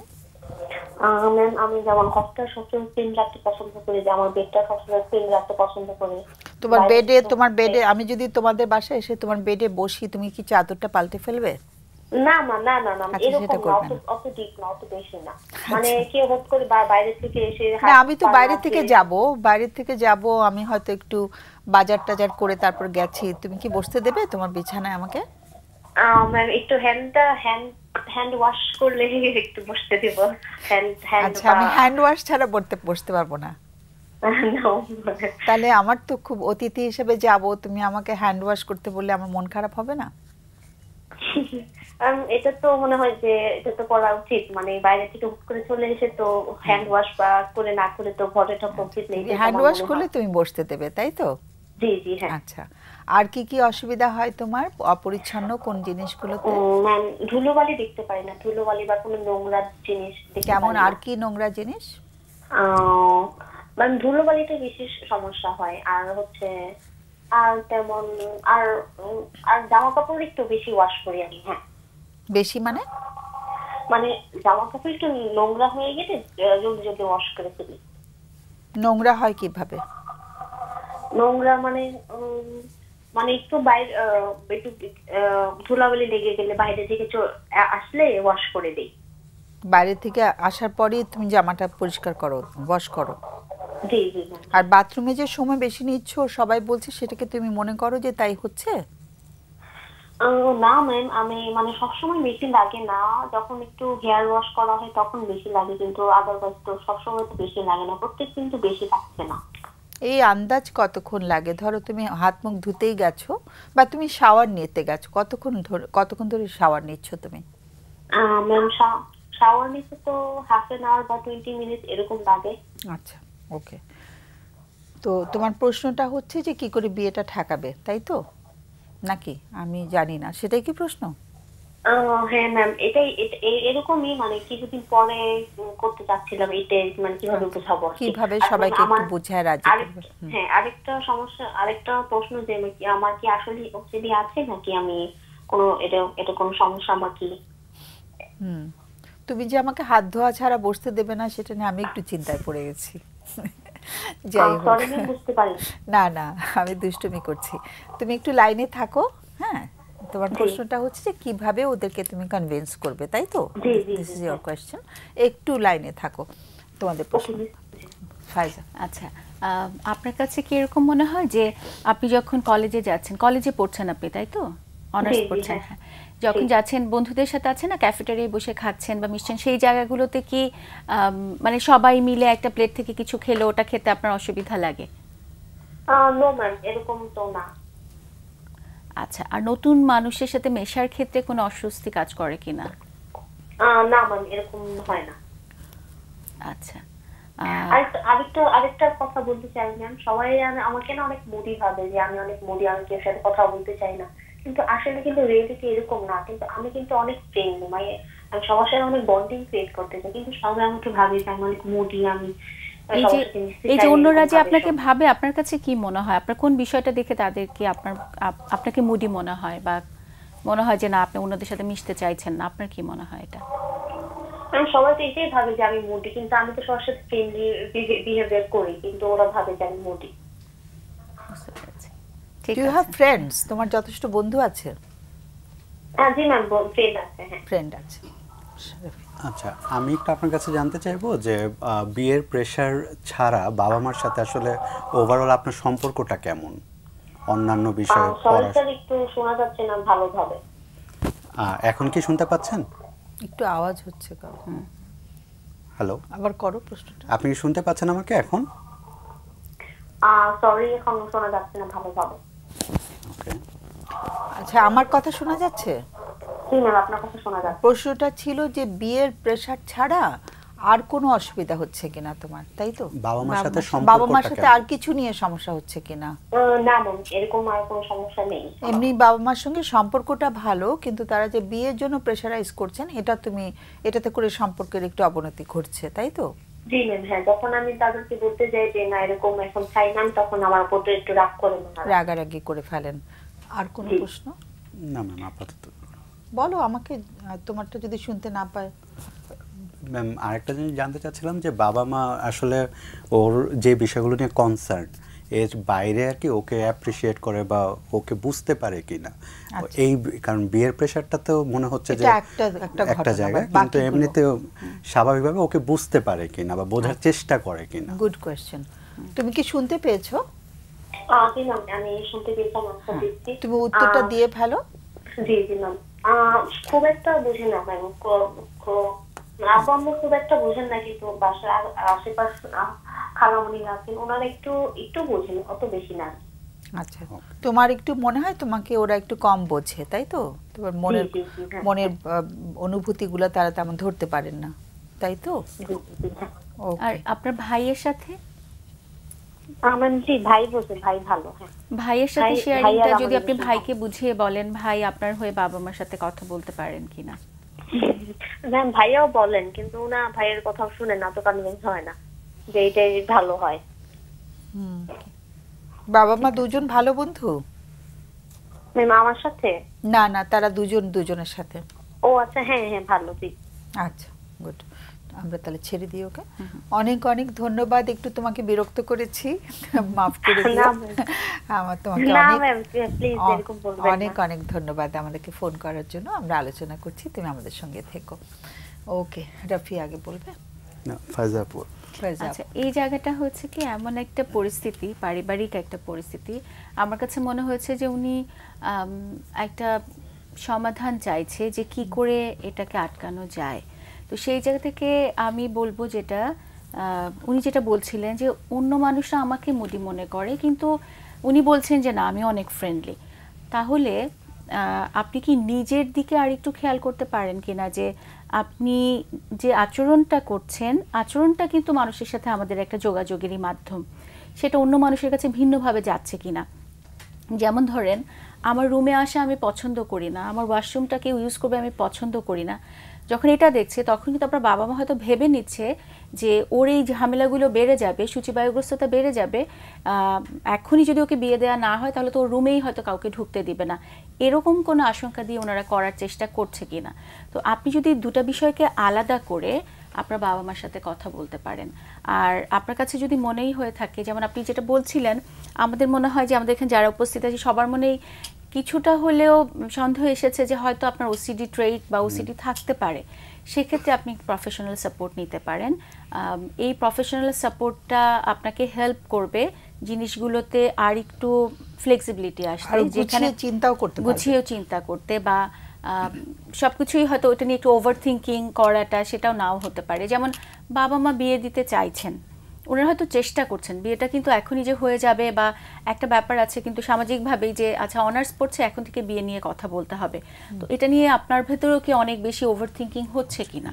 ম্যাম আমি যেমন ঘরটা সবসময় ক্লিন রাখতে পছন্দ করি, যে আমার বেডটা সবসময় ক্লিন রাখতে পছন্দ করি। তোমার বেডে আমি যদি তোমাদের বাসায় এসে তোমার বেডে বসি, তুমি কি চাদরটা পাল্টে ফেলবে? না মা, না না না, এরকম না, অত ডিপ না, অত বেশি না, মানে কি হট করে বাইরে থেকে এসে। না, আমি তো বাইরে থেকে যাব, আমি হয়তো একটু বাজার টাজার করে তারপর গেছি, তুমি কি বসতে দেবে তোমার বিছানায় আমাকে? ম্যাম একটু হ্যান্ড ওয়াশ করলে একটু বসতে দেব। আচ্ছা, আমি হ্যান্ড ওয়াশ ছাড়া বসতে পারবো না। তাহলে আমার তো খুব অতিথি হিসেবে যাব, তুমি আমাকে হ্যান্ড ওয়াশ করতে বললে আমার মন খারাপ হবে না? এটা তো মনে হয় যে এটা তো করা উচিত, মানে বাইরে থেকে হুট করে চলে এসে তো হ্যান্ড ওয়াশ বা করে না করে তো ঘরেটা কমপ্লিট নেই। হ্যান্ড ওয়াশ করলে তুমি বসতে দেবে, তাই তো? জি জি হ্যাঁ। আচ্ছা, আর কি কি অসুবিধা হয় তোমার অপরিচ্ছন্ন কোন জিনিসগুলোতে? ম্যাম ধুলোবালি দেখতে পারি না, ধুলোবালি বা কোনো নোংরা জিনিস দেখতে পারি না। কেমন আর কি নোংরা জিনিস? ম্যাম ধুলোবালিতে বিশেষ সমস্যা হয়, আর হচ্ছে আর তেমন আর জামা কাপড় একটু বেশি ওয়াশ করি আমি। হ্যাঁ বেশি মানে জামা কাপড় একটু নোংরা হয়ে গেলে জলদি জলদি ওয়াশ করে ফেলি। নোংরা হয় কিভাবে? নোংরা মানে একটু বাইরে একটু ধুলাবালি লেগে গেলে বাইরে থেকে আসলে ওয়াশ করে দেই। বাইরে থেকে আসার পরেই তুমি জামাটা পরিষ্কার করো, ওয়াশ করো? জি জি। আর বাথরুমে যে সময় বেশি নিচ্ছ সবাই বলছে, সেটাকে তুমি মনে করো যে তাই হচ্ছে? না ম্যাম, আমি সবসময় বেশি লাগে না, যখন একটু হেয়ার ওয়াশ করা হয় তখন বেশি লাগে, কিন্তু আদারওয়াইজ তো সবসময় তো বেশি লাগে না, প্রত্যেক দিন তো বেশি লাগছে না। এই আন্দাজ কতক্ষণ লাগে? ধরো তুমি হাত মুখ ধুতেই গেছো বা তুমি শাওয়ার নিতে গেছো, কতক্ষণ ধরে শাওয়ার নিচ্ছ তুমি? ম্যাম শাওয়ার নিতে তো হাফ এন আওয়ার বা 20 মিনিট এরকম লাগে। আচ্ছা ওকে, তো তোমার প্রশ্নটা হচ্ছে যে কি করে বিয়েটা ঠেকাবে, তাই তো? নাকি আমি জানি না, সেটাই কি প্রশ্ন? হ্যাঁ ম্যাম, এটাই এরকমই, কিছুদিন পরে করতে চাচ্ছিলাম, এটাই কিভাবে বোঝাবো, কিভাবে সবাইকে একটু বোঝায় রাজি করবে। হ্যাঁ আরেকটা সমস্যা, আরেকটা প্রশ্ন যে আমার কি আসলে ওসিডি আছে নাকি আমি এটা কোনো সমস্যা আমার কি? তুমি যে আমাকে হাত ধোয়া ছাড়া বসতে দেবে না সেটা নিয়ে আমি একটু চিন্তায় পড়ে গেছি। যাই হোক, না না, আমি দুষ্টুমি করছি, তুমি একটু লাইনে থাকো। হ্যাঁ, তোমার প্রশ্নটা হচ্ছে যে কিভাবে ওদেরকে তুমি কনভিন্স করবে, তাই তো? দিস ইজ ইওর কোয়েশ্চেন, একটু লাইনে থাকো, তোমাদের প্রশ্ন। ফাইজা, আচ্ছা, আপনার কাছে কি এরকম মনে হয় যে আপনি যখন কলেজে যাচ্ছেন, কলেজে পড়ছেন আপনি, তাই তো? অনার্স পড়ছেন। হ্যাঁ, যখন যাচ্ছেন বন্ধুদের সাথে আছে না, ক্যাফেটেরিয়ায় বসে খাচ্ছেন বা মিশছেন, সেই জায়গাগুলোতে কি সবাই মিলে একটা প্লেট থেকে কিছু খেলে ওটা খেতে আপনার অসুবিধা লাগে? নো ম্যাম, এরকম তো না। আচ্ছা, আর নতুন মানুষের সাথে মেশার ক্ষেত্রে কোনো অস্বস্তি কাজ করে কিনা? না ম্যাম, এরকম হয় না। আচ্ছা, আরেকটা কথা বলতে চাই ম্যাম, সবাই আমাকে না অনেক মুডি ভাবে যে আমি অনেক মুডি, আমি কেউ সাথে কথা বলতে চাই না, কিন্তু আসলে কিন্তু রিয়েলিটি এরকম না, কিন্তু আমি কিন্তু অনেক ফ্রেন্ডলি, মানে আমি সবার সাথে অনেক বন্ডিং ক্রিয়েট করতে চাই, কিন্তু সবাই আমাকে ভাবে যে আমি অনেক মুডি, আমি এই যে অন্যরা যে আপনাকে ভাবে, আপনার কাছে কি মনে হয়, আপনার কোন বিষয়টা দেখে তাদেরকে আপনাকে মুডি মনে হয়, বা মনে হয় যে না আপনি অন্যদের সাথে মিশতে চাইছেন না, আপনার কি মনে হয় এটা? সবাই তো এটাই ভাবে যে আমি মুডি, কিন্তু আমি তো সবার সাথে ফ্রেন্ডলি বিহেভিয়ার করি, কিন্তু ওরা ভাবে যে আমি moody. Do you have friends? তোমার যথেষ্ট বন্ধু আছে? জি ম্যাম, ফ্রেন্ড আছে। হ্যাঁ, ফ্রেন্ড আছে। আচ্ছা, আমি একটু আপনার কাছে জানতে চাইবো যে বিয়ের প্রেশার ছাড়া বাবা মার সাথে আসলে ওভারঅল আপনার সম্পর্কটা কেমন? অন্যান্য বিষয়ে সরি একটু শোনা যাচ্ছে না ভালোভাবে। এখন কি শুনতে পাচ্ছেন? একটু আওয়াজ হচ্ছে। হ্যালো, আবার করো প্রশ্নটা। আপনি কি শুনতে পাচ্ছেন আমাকে এখন? সরি, এখন শোনা যাচ্ছে না ভালোভাবে। ওকে, আচ্ছা, আমার কথা শোনা যাচ্ছে? জি ম্যাম, আপনার কথা শোনা যাচ্ছে। প্রশ্নটা ছিল যে বিয়ের প্রেশার ছাড়া আর কোনো অসুবিধা হচ্ছে কিনা তোমার, তাই তো? বাবা মার সাথে বাবা মার সাথে আর কিছু নিয়ে সমস্যা হচ্ছে কিনা? না ম্যাম, এরকম আর কোনো সমস্যা নেই। এমনি বাবা মার সঙ্গে সম্পর্কটা ভালো, কিন্তু তারা যে বিয়ের জন্য প্রেশারাইজ করছেন, এটাতে করে সম্পর্কের একটু অবনতি ঘটছে, তাই তো? জি ম্যাম, হ্যাঁ, যখন আমি তাদেরকে বলতে যাই যে না এরকম এখন চাই না, তখন আমার উপর একটু রাগ করে, রাগারাগি করে ফেলেন। আর কোনো প্রশ্ন? না ম্যাম, আপাতত বলো আমাকে, তোমারটা যদি শুনতে না পায়। ম্যাম, আরেকটা জিনিস জানতে চাচ্ছিলাম যে বাবা মা আসলে ওর যে বিষয়গুলো নিয়ে কনসার্ন, এর বাইরে আর কি ওকে অ্যাপ্রিশিয়েট করে বা ওকে বুঝতে পারে কিনা, এই কারণ বিয়ের প্রেশারটা তো মনে হচ্ছে যে একটা জায়গা, কিন্তু এমনিতেও স্বাভাবিকভাবে ওকে বুঝতে পারে কিনা বা বোঝার চেষ্টা করে কিনা। Good question. তুমি কি শুনতে পেয়েছো? জি ম্যাম, আমি শুনতে পেয়েছি, আনসার দিচ্ছি। তুমি উত্তরটা দিয়ে ফেলো। জি জি ম্যাম, খুব একটা বুঝে না ম্যাম, আব্বু আম্মু খুব একটা বুঝেন না, কিন্তু বাসার আশেপাশে খালামণি আছেন, ওনারা একটু বোঝেন, অত বেশি না। আচ্ছা, তোমার একটু মনে হয় তোমাকে ওরা একটু কম বোঝে, তাই তো? তোমার মনের অনুভূতিগুলো তারা তেমন ধরতে পারেন না, তাই তো? আর আপনার ভাইয়ের সাথে? জি, ভাই বোঝে, ভাই ভালো। হ্যাঁ, ভাইয়ের সাথে শেয়ারিংটা যদি আপনি ভাইকে বুঝিয়ে বলেন, ভাই আপনার হয়ে বাবা মার সাথে কথা বলতে পারেন কিনা? ম্যাম, ভাইয়াও বলেন, কিন্তু না ভাইয়ের কথা শুনে না, তো কনভিন্স হয় না যে এটাই ভালো হয়। বাবা মা দুজন ভালো বন্ধু? ম্যাম, আমার সাথে না, তারা দুজনের সাথে। ও আচ্ছা, হ্যাঁ হ্যাঁ, ভালো। জি, আচ্ছা, গুড। আমরা তাহলে ছেড়ে দিই ওকে। অনেক অনেক ধন্যবাদ, একটু তোমাকে বিরক্ত করেছি, মাফ করে দিও। আমার তোমাকে অনেক অনেক ধন্যবাদ আমাদেরকে ফোন করার জন্য। আমরা আলোচনা করছি, তুমি আমাদের সঙ্গে থেকো। ওকে, রাফি আগে বলবে। আচ্ছা, এই জায়গাটা হচ্ছে কি এমন একটা পরিস্থিতি, পারিবারিক একটা পরিস্থিতি, আমার কাছে মনে হয়েছে যে উনি একটা সমাধান চাইছে যে কি করে এটাকে আটকানো যায়। তো সেই জায়গা থেকে আমি বলবো যেটা উনি যেটা বলছিলেন যে অন্য মানুষরা আমাকে মুডি মনে করে, কিন্তু উনি বলছেন যে না আমি অনেক ফ্রেন্ডলি। তাহলে আপনি কি নিজের দিকে আর একটু খেয়াল করতে পারেন কিনা যে আপনি যে আচরণটা করছেন, আচরণটা কিন্তু মানুষের সাথে আমাদের একটা যোগাযোগেরই মাধ্যম, সেটা অন্য মানুষের কাছে ভিন্নভাবে যাচ্ছে কিনা। যেমন ধরেন, আমার রুমে আসা আমি পছন্দ করি না, আমার ওয়াশরুমটাকে ইউজ করবে আমি পছন্দ করি না, যখন এটা দেখছে তখন কিন্তু আপনার বাবা মা হয়তো ভেবে নিচ্ছে যে ওর এই ঝামেলাগুলো বেড়ে যাবে, সূচিবায়ুগ্রস্ততা বেড়ে যাবে, এখনই যদি ওকে বিয়ে দেওয়া না হয় তাহলে তো ওর রুমেই হয়তো কাউকে ঢুকতে দিবে না, এরকম কোনো আশঙ্কা দিয়ে ওনারা করার চেষ্টা করছে কিনা। তো আপনি যদি দুটো বিষয়কে আলাদা করে আপনার বাবা মার সাথে কথা বলতে পারেন। আর আপনার কাছে যদি মনেই হয়ে থাকে, যেমন আপনি যেটা বলছিলেন, আমাদের মনে হয় যে আমাদের এখানে যারা উপস্থিত আছে সবার মনেই কিছুটা হলেও সন্দেহ এসেছে যে হয়তো আপনার ওসিডি ট্রেট বা ওসিডি থাকতে পারে, সেক্ষেত্রে আপনি প্রফেশনাল সাপোর্ট নিতে পারেন। এই প্রফেশনাল সাপোর্টটা আপনাকে হেল্প করবে জিনিসগুলোতে আর একটু ফ্লেক্সিবিলিটি আসতে, যেখানে গুছিয়েও চিন্তা করতে, বা সবকিছুই হয়তো ওটা নিয়ে একটু ওভার থিঙ্কিং করাটা সেটাও নাও হতে পারে। যেমন বাবা মা বিয়ে দিতে চাইছেন, ওনারা হয়তো চেষ্টা করছেন, বিয়েটা কিন্তু এখনই যে হয়ে যাবে বা একটা ব্যাপার আছে কিন্তু সামাজিকভাবেই যে আচ্ছা অনার্স পড়ছে এখন থেকে বিয়ে নিয়ে কথা বলতে হবে, তো এটা নিয়ে আপনার ভেতরেও কি অনেক বেশি ওভার থিঙ্কিং হচ্ছে কিনা?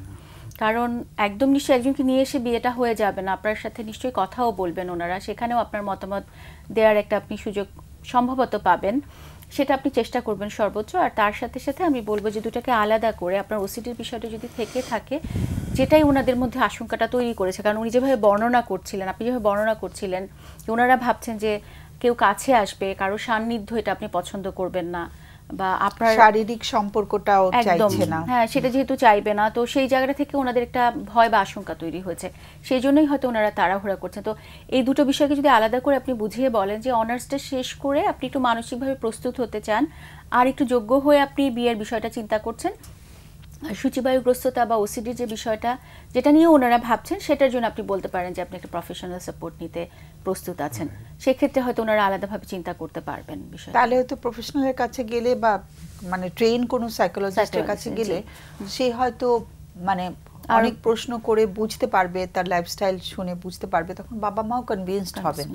কারণ একদম নিশ্চয়ই একজনকে নিয়ে এসে বিয়েটা হয়ে যাবে না, আপনার সাথে নিশ্চয়ই কথাও বলবেন ওনারা, সেখানেও আপনার মতামত দেওয়ার একটা আপনি সুযোগ সম্ভবত পাবেন। সেটা আপনি চেষ্টা করবেন সর্বোচ্চ। আর তার সাথে সাথে আমি বলবো যে দুটাকে আলাদা করে আপনার ওসিডির বিষয়টা যদি থেকে থাকে, যেটাই ওনাদের মধ্যে আশঙ্কাটা তৈরি করেছে, কারণ উনি যেভাবে বর্ণনা করছিলেন, আপনি যেভাবে বর্ণনা করছিলেন, ওনারা ভাবছেন যে কেউ কাছে আসবে, কারো সান্নিধ্য এটা আপনি পছন্দ করবেন না, বা আপনার শারীরিক সম্পর্কটাও চাইছে না, হ্যাঁ সেটা যেহেতু চাইবে না, তো সেই জায়গাটা থেকে ওনাদের একটা ভয় বা আশঙ্কা তৈরি হয়েছে, সেই জন্যই হয়তো ওনারা তাড়াহুড়া করছেন। তো এই দুটো বিষয়কে যদি আলাদা করে আপনি বুঝিয়ে বলেন যে অনার্সটা শেষ করে আপনি একটু মানসিকভাবে প্রস্তুত হতে চান, আর একটু যোগ্য হয়ে আপনি বিয়ের বিষয়টা চিন্তা করছেন, সূচিবায়ুগ্রস্ততা বা ওসিডির যে বিষয়টা যেটা নিয়ে ওনারা ভাবছেন, সেটার জন্য আপনি বলতে পারেন যে আপনি একটা প্রফেশনাল সাপোর্ট নিতে প্রস্তুত আছেন, সেক্ষেত্রে হয়তো ওনারা আলাদাভাবে চিন্তা করতে পারবেন বিষয়টা। তাহলে হয়তো প্রফেশনালের কাছে গেলে বা মানে ট্রেন কোনো সাইকোলজিস্টের কাছে গেলে সে হয়তো মানে অনেক প্রশ্ন করে বুঝতে পারবে, তার লাইফস্টাইল শুনে বুঝতে পারবে, তখন বাবা মাও কনভিন্সড হবেন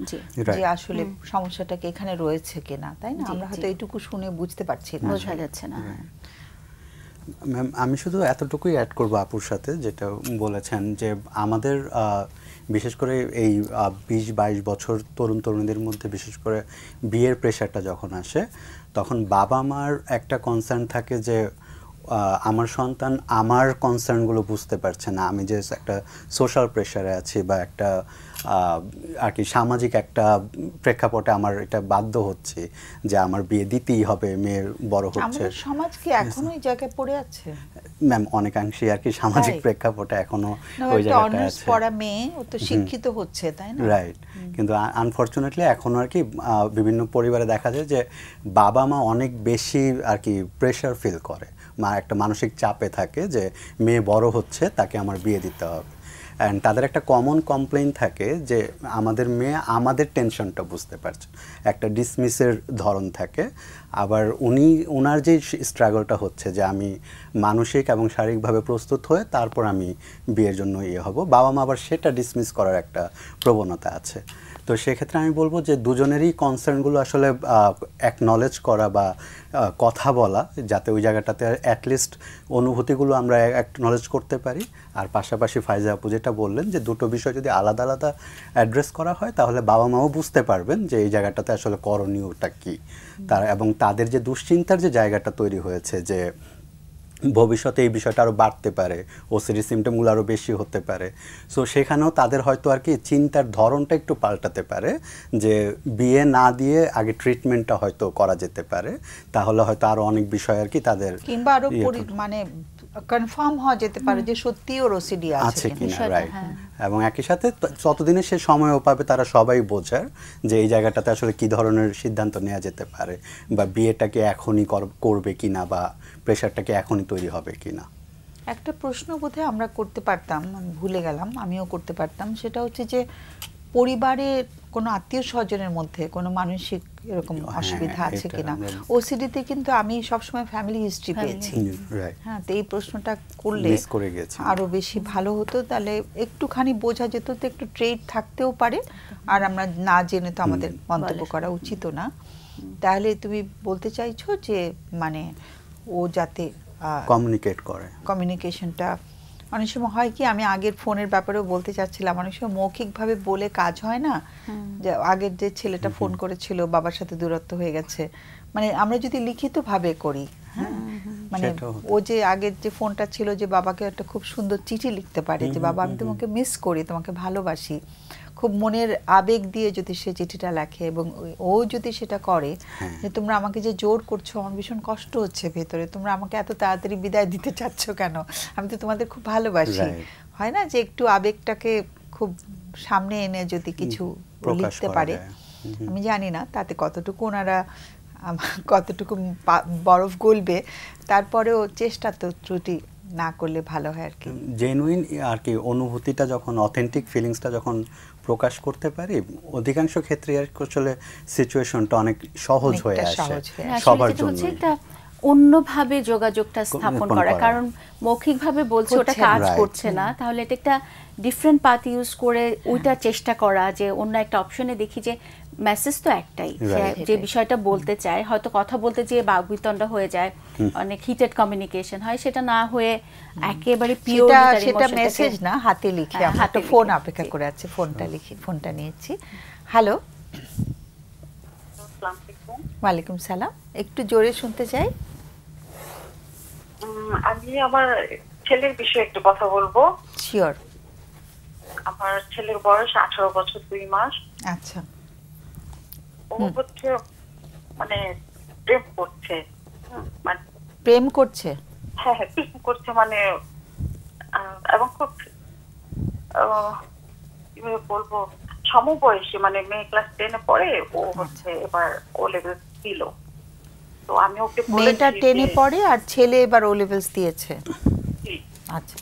যে আসলে সমস্যাটা কি এখানে রয়েছে কিনা, তাই না? আমরা হয়তো এইটুকু শুনে বুঝতে পারছি না, বোঝা যাচ্ছে না। ম্যাম আমি শুধু এতটুকুই অ্যাড করবো আপুর সাথে, যেটা বলেছেন যে আমাদের বিশেষ করে এই 20-22 বছর তরুণ তরুণীদের মধ্যে বিশেষ করে বিয়ের প্রেশারটা যখন আসে, তখন বাবা মার একটা কনসার্ন থাকে যে আমার সন্তান আমার কনসার্নগুলো বুঝতে পারছে না, আমি যে একটা সোশ্যাল প্রেশারে আছি বা একটা আর কি সামাজিক একটা প্রেক্ষাপটে আমার এটা বাধ্য হচ্ছে যে আমার বিয়ে দিতেই হবে, মেয়ের বড় হচ্ছে। আমাদের সমাজ কি এখনো এই জায়গায় পড়ে আছে ম্যাম? অনেকাংশে আর কি সামাজিক প্রেক্ষাপটে এখনো ওই জায়গাটা আছে। পড়া মেয়ে ও তো শিক্ষিত হচ্ছে, তাই না? রাইট। কিন্তু আনফরচুনেটলি এখনো আর কি বিভিন্ন পরিবারে দেখা যায় যে বাবা মা অনেক বেশি আর কি প্রেশার ফিল করে, একটা মানসিক চাপে থাকে যে মেয়ে বড় হচ্ছে, তাকে আমার বিয়ে দিতে হবে। অ্যান্ড তাদের একটা কমন কমপ্লেইন থাকে যে আমাদের মেয়ে আমাদের টেনশনটা বুঝতে পারছে, একটা ডিসমিসের ধরন থাকে। আবার ওনার যে স্ট্রাগলটা হচ্ছে যে আমি মানসিক এবং শারীরিকভাবে প্রস্তুত হয়ে তারপর আমি বিয়ের জন্য হব, বাবা মা আবার সেটা ডিসমিস করার একটা প্রবণতা আছে। তো সেক্ষেত্রে আমি বলবো যে দুজনেরই কনসার্নগুলো আসলে অ্যাকনলেজ করা বা কথা বলা, যাতে ওই জায়গাটাতে অ্যাটলিস্ট অনুভূতিগুলো আমরা অ্যাকনলেজ করতে পারি। আর পাশাপাশি ফাইজা আপু যেটা বললেন যে দুটো বিষয় যদি আলাদা আলাদা অ্যাড্রেস করা হয়, তাহলে বাবা মাও বুঝতে পারবেন যে এই জায়গাটাতে আসলে করণীয়টা কী তার, এবং তাদের যে দুশ্চিন্তার যে জায়গাটা তৈরি হয়েছে যে ভবিষ্যতে এই বিষয়টা আরও বাড়তে পারে, ওসিডি সিমটমগুলো আরও বেশি হতে পারে, সো সেখানেও তাদের হয়তো আর কি চিন্তার ধরনটা একটু পাল্টাতে পারে, যে বিয়ে না দিয়ে আগে ট্রিটমেন্টটা হয়তো করা যেতে পারে, তাহলে হয়তো আরও অনেক বিষয় আর কি তাদের কিংবা আরও মানে কনফার্ম হওয়া যেতে পারে যে সত্যি ওর ওসিডি আছে কিনা। রাইট। এবং একই সাথে ততদিনে সে সময়ও পাবে তারা সবাই বোঝার যে এই জায়গাটাতে আসলে কি ধরনের সিদ্ধান্ত নেওয়া যেতে পারে, বা বিয়েটাকে এখনই করবে কিনা, বা প্রেশারটাকে এখনই তৈরি হবে কিনা। একটা প্রশ্ন বোধহয় আমরা করতে পারতাম, আমি ভুলে গেলাম, আমিও করতে পারতাম, সেটা হচ্ছে যে পরিবারের কোনো আত্মীয় স্বজনের মধ্যে কোনো মানসিক এরকম অসুবিধা আছে কিনা। ওসিডিতে কিন্তু আমি সবসময় ফ্যামিলি হিস্ট্রি পেয়েছি, হ্যাঁ, তো এই প্রশ্নটা করলে আরো বেশি ভালো হতো, তাহলে একটুখানি বোঝা যেত, তো একটু ট্রেড থাকতেও পারে, আর আমরা না জেনে তো আমাদের মন্তব্য করা উচিত না। তাহলে তুমি বলতে চাইছো যে মানে ও যাতে কমিউনিকেট করে, কমিউনিকেশনটা অনেক সময় হয় কি, আমি আগের ফোনের ব্যাপারেও বলতে চাচ্ছিলাম, অনেক সময় মৌখিকভাবে বলে কাজ হয় না, যে আগের যে ছেলেটা ফোন করেছিল বাবার সাথে দূরত্ব হয়ে গেছে, মানে আমরা যদি লিখিতভাবে করি, হ্যাঁ, মানে ও যে আগের যে ফোনটা ছিল, যে বাবাকে একটা খুব সুন্দর চিঠি লিখতে পারে যে বাবা আমি তোমাকে মিস করি, তোমাকে ভালোবাসি, খুব মনের আবেগ দিয়ে যদি সে চিঠিটা লেখে, এবং ও যদি সেটা করে যে তোমরা আমাকে যে জোর করছো, আমার ভীষণ কষ্ট হচ্ছে ভেতরে, তোমরা আমাকে এত তাড়াতাড়ি বিদায় দিতে চাচ্ছ কেন, আমি তো তোমাদের খুব ভালোবাসি, হয় না, যে একটু আবেগটাকে খুব সামনে এনে যদি কিছু লিখতে পারে, আমি জানি না তাতে কতটুকু ওনারা কতটুকু বরফ গলবে, তারপরেও চেষ্টা তো ত্রুটি না করলে ভালো হয় আর কি। জেনুইন আর কি অনুভূতিটা যখন, অথেন্টিক ফিলিংসটা যখন প্রকাশ করতে পারি, অধিকাংশ ক্ষেত্রে আসলে সিচুয়েশনটা অনেক সহজ হয়ে আসে সবার জন্য। অন্যভাবে যোগাযোগটা স্থাপন করা, কারণ মৌখিকভাবে বলছে ওটা কাজ করছে না, তাহলে এটা একটা ডিফারেন্ট পাথ ইউজ করে ওইটা চেষ্টা করা, যে অন্য একটা অপশনে দেখি যে মেসেজ তো একটাই, যে বিষয়টা বলতে চায়, হয়তো কথা বলতে যেয়ে বাকবিতণ্ডা হয়ে যায়, অনেক হিটেড কমিউনিকেশন হয়, সেটা না হয়ে একেবারে পিওর, সেটা মেসেজ না, হাতে লিখে, আমরা ফোন অপেক্ষা করে আছে, ফোনটা লিখি, ফোনটা নিয়েছি। হ্যালো, আসসালামু আলাইকুম। ওয়ালাইকুম সালাম। একটু জোরে শুনতে চাই। আমি আমার ছেলের বিষয়ে একটু কথা বলবো। শিওর। আমার ছেলের বয়স 18 বছর 2 মাস। আচ্ছা। ও হচ্ছে মানে প্রেম করছে। মানে প্রেম করছে? হ্যাঁ হ্যাঁ, প্রেম করছে মানে এবং খুব কিভাবে বলবো, সমবয়সী, মানে মেয়ে ক্লাস 10-এ পড়ে, ও হচ্ছে এবার ও লেভেল দিল। তো আমি ওকে বলেছি, মেয়েটা 10-এ পড়ে আর ছেলে এবার ও লেভেলস দিয়েছে। আচ্ছা।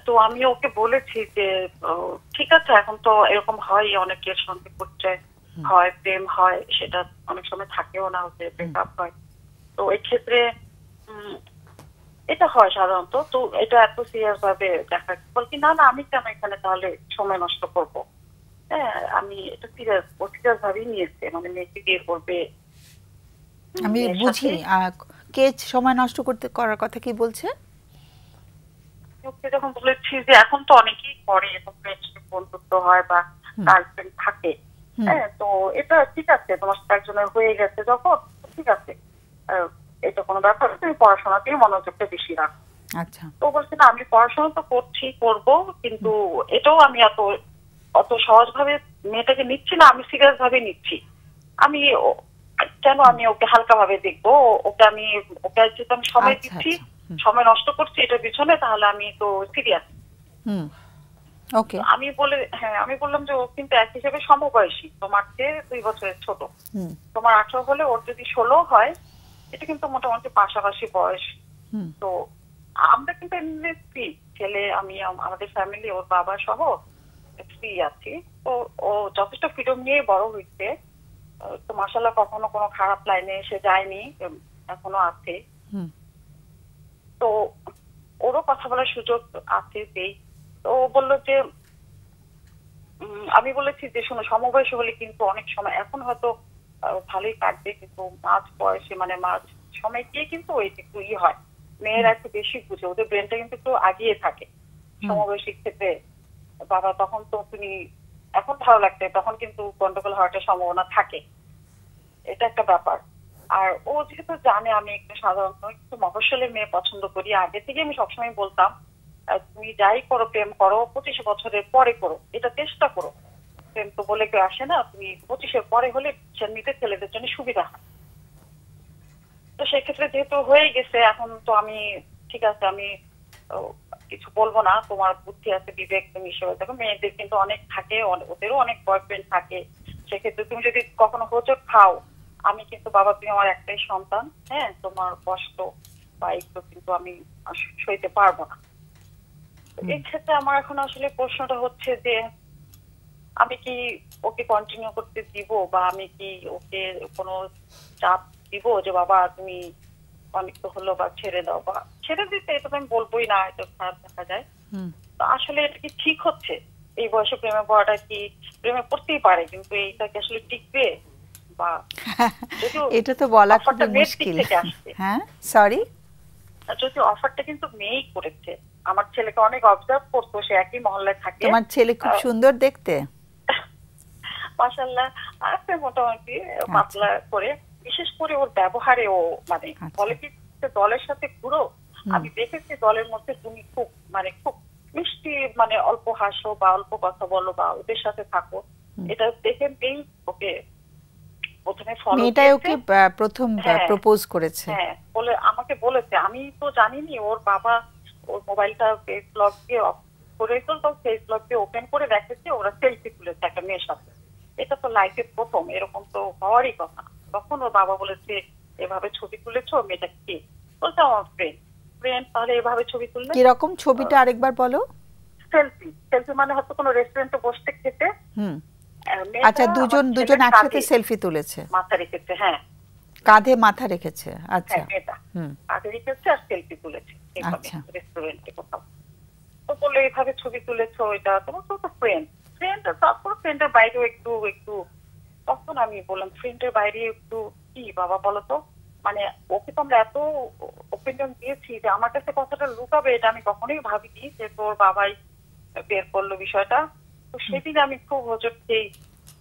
তো আমি ওকে বলেছি যে ঠিক আছে, এখন তো এরকম হয়, অনেকের সঙ্গে পরিচয় হয়, প্রেম হয়, সেটা অনেক সময় থাকেও না, হচ্ছে ব্রেকআপ হয়। তো এই ক্ষেত্রে এটা হয় সাধারণত। তো এটা এত সিরিয়াস ভাবে দেখা, বলছি না না, আমি কেন এখানে তাহলে সময় নষ্ট করব। হ্যাঁ, আমি এটা সিরিয়াস ভাবেই নিয়েছে, মানে মেয়েকে বিয়ে করবে। আমি বুঝি কে সময় নষ্ট করার কথা কি বলছে। ওকে যখন বলেছি যে এখন তো অনেকেই করে, বন্ধুত্ব হয় বা গার্লফ্রেন্ড থাকে, হ্যাঁ, তো এটা ঠিক আছে, তোমার সাথে একজনের হয়ে গেছে যখন, ঠিক আছে, এটা কোনো ব্যাপার, তুমি পড়াশোনাতেই মনোযোগটা বেশি রাখো। আচ্ছা। তো বলছে না, আমি পড়াশোনা তো করবো, কিন্তু এটাও আমি অত সহজ ভাবে মেয়েটাকে নিচ্ছি না, আমি সিরিয়াস ভাবে নিচ্ছি। আমি কেন আমি ওকে হালকা ভাবে দেখবো? ওকে আমি সময় দিচ্ছি, সময় নষ্ট করছি এটার পিছনে, তাহলে আমি তো সিরিয়াস। ওকে। আমি বললাম যে ও কিন্তু এক হিসেবে সমবয়সী, তোমার চেয়ে 2 বছরের ছোট। তোমার 18 হলে ওর যদি 16 হয়, এটা কিন্তু মোটামুটি পাশাপাশি বয়স। তো আমরা কিন্তু এমনি ফ্রি, ছেলে, আমি, আমাদের ফ্যামিলি, ওর বাবা সহ ফ্রি আছি। তো ও যথেষ্ট ফ্রিডম নিয়ে বড় হয়েছে। তো মাশাআল্লাহ কখনো কোনো খারাপ লাইনে এসে যায়নি, এখনো আছে। তো ওরও কথা বলার সুযোগ আছে। তো ও বললো যে, আমি বলেছি যে শোনো, সমবয়সী হলে কিন্তু অনেক সময়, এখন হয়তো ভালোই কাটবে, কিন্তু মাঝ বয়সে, মানে মাঝ সময় গিয়ে কিন্তু ওই একটু হয়, মেয়েরা একটু বেশি বুঝে, ওদের ব্রেনটা কিন্তু একটু আগিয়ে থাকে সমবয়সীর ক্ষেত্রে। বাবা তখন তো তুমি এখন ভালো লাগছে, তখন কিন্তু গন্ডগোল হওয়ার সম্ভাবনা থাকে, এটা একটা ব্যাপার। আর ও যেহেতু জানে আমি একটু সাধারণত একটু মফস্বলের মেয়ে পছন্দ করি, আগে থেকে আমি সবসময় বলতাম তুমি যাই করো, প্রেম করো 25 বছরের পরে করো, এটা চেষ্টা করো, প্রেম তো বলে কেউ আসে না, তুমি 25-এর পরে হলে নিতে ছেলেদের জন্য সুবিধা হয়। তো সেক্ষেত্রে যেহেতু হয়ে গেছে, এখন তো আমি ঠিক আছে, আমি কিছু বলবো না, তোমার বুদ্ধি আছে, বিবেক, তুমি হিসেবে দেখো, মেয়েদের কিন্তু অনেক থাকে, ওদেরও অনেক বয়ফ্রেন্ড থাকে, সেক্ষেত্রে তুমি যদি কখনো হোঁচট খাও, আমি কিন্তু বাবা, তুমি আমার একটাই সন্তান, হ্যাঁ, তোমার কষ্ট বা একটু কিন্তু আমি সইতে পারবো না। এই ক্ষেত্রে আমার এখন আসলে প্রশ্নটা হচ্ছে যে আমি কি ওকে কন্টিনিউ করতে দিব, বা আমি কি ওকে কোনো চাপ দিব যে বাবা তুমি অনেক তো হলো, বা ছেড়ে দাও, বা ছেড়ে দিতে, এটা তো আমি বলবোই না, এটা খারাপ দেখা যায়। তো আসলে এটা কি ঠিক হচ্ছে? এই বয়সে প্রেমে পড়াটা কি, প্রেমে পড়তেই পারে, কিন্তু এইটা কি আসলে টিকবে? বা এটা তো বলা খুবই মুশকিল। হ্যাঁ, সরি, যদি অফারটা কিন্তু মেয়েই করেছে, আমার ছেলেকে অনেক অবজার্ভ করতো, সে একই মহল্লায় থাকে। তোমার ছেলে খুব সুন্দর দেখতে, মাশাআল্লাহ, আছে মোটামুটি পাতলা করে, বিশেষ করে ওর ব্যবহারে, ও মানে পলিটিক্স দলের সাথে ঘুরো, আমি দেখেছি দলের মধ্যে তুমি খুব মিষ্টি, মানে অল্প হাসো বা অল্প কথা বলো বা ওদের সাথে থাকো, এটা দেখে মেয়েই ওকে প্রথমে ফলো করেছে, মেয়েটাই ওকে প্রথম প্রপোজ করেছে। হ্যাঁ, আমাকে বলেছে, আমি তো জানিনি, ওর বাবা ওর মোবাইলটা ফেস লক দিয়ে অফ করে দিত, তো ফেস লক দিয়ে ওপেন করে দেখেছে ওরা সেলফি তুলেছে একটা মেয়ের সাথে। এটা তো লাইফে প্রথম, এরকম তো হওয়ারই কথা। তখন ওর বাবা বলেছে, এভাবে ছবি তুলেছো, মেয়েটা কে? বলছে আমার ফ্রেন্ড। তাহলে এভাবে ছবি তুললে কিরকম? ছবিটা আরেকবার বলো। সেলফি মানে হয়তো কোনো রেস্টুরেন্টে বসতে খেতে। আচ্ছা, দুজন একসাথে সেলফি তুলেছে, মাথা রেখেছে, হ্যাঁ, কাঁধে মাথা রেখেছে। আচ্ছা, এটা কাঁধে রেখেছে আর সেলফি তুলেছে রেস্টুরেন্টে কোথাও। তো বলে এইভাবে ছবি তুলেছো, এটা তোমার তো ফ্রেন্ড। তারপর ফ্রেন্ডের বাইরেও একটু তখন আমি বললাম, ফ্রেন্ডের বাইরে একটু কি বাবা বলো তো, মানে ওকে তো আমরা এত ওপিনিয়ন দিয়েছি যে আমার কাছে কথাটা লুকাবে, এটা আমি কখনোই ভাবিনি, যে তোর বাবাই বের করলো বিষয়টা। তো সেদিন আমি খুব হোঁচট খেয়ে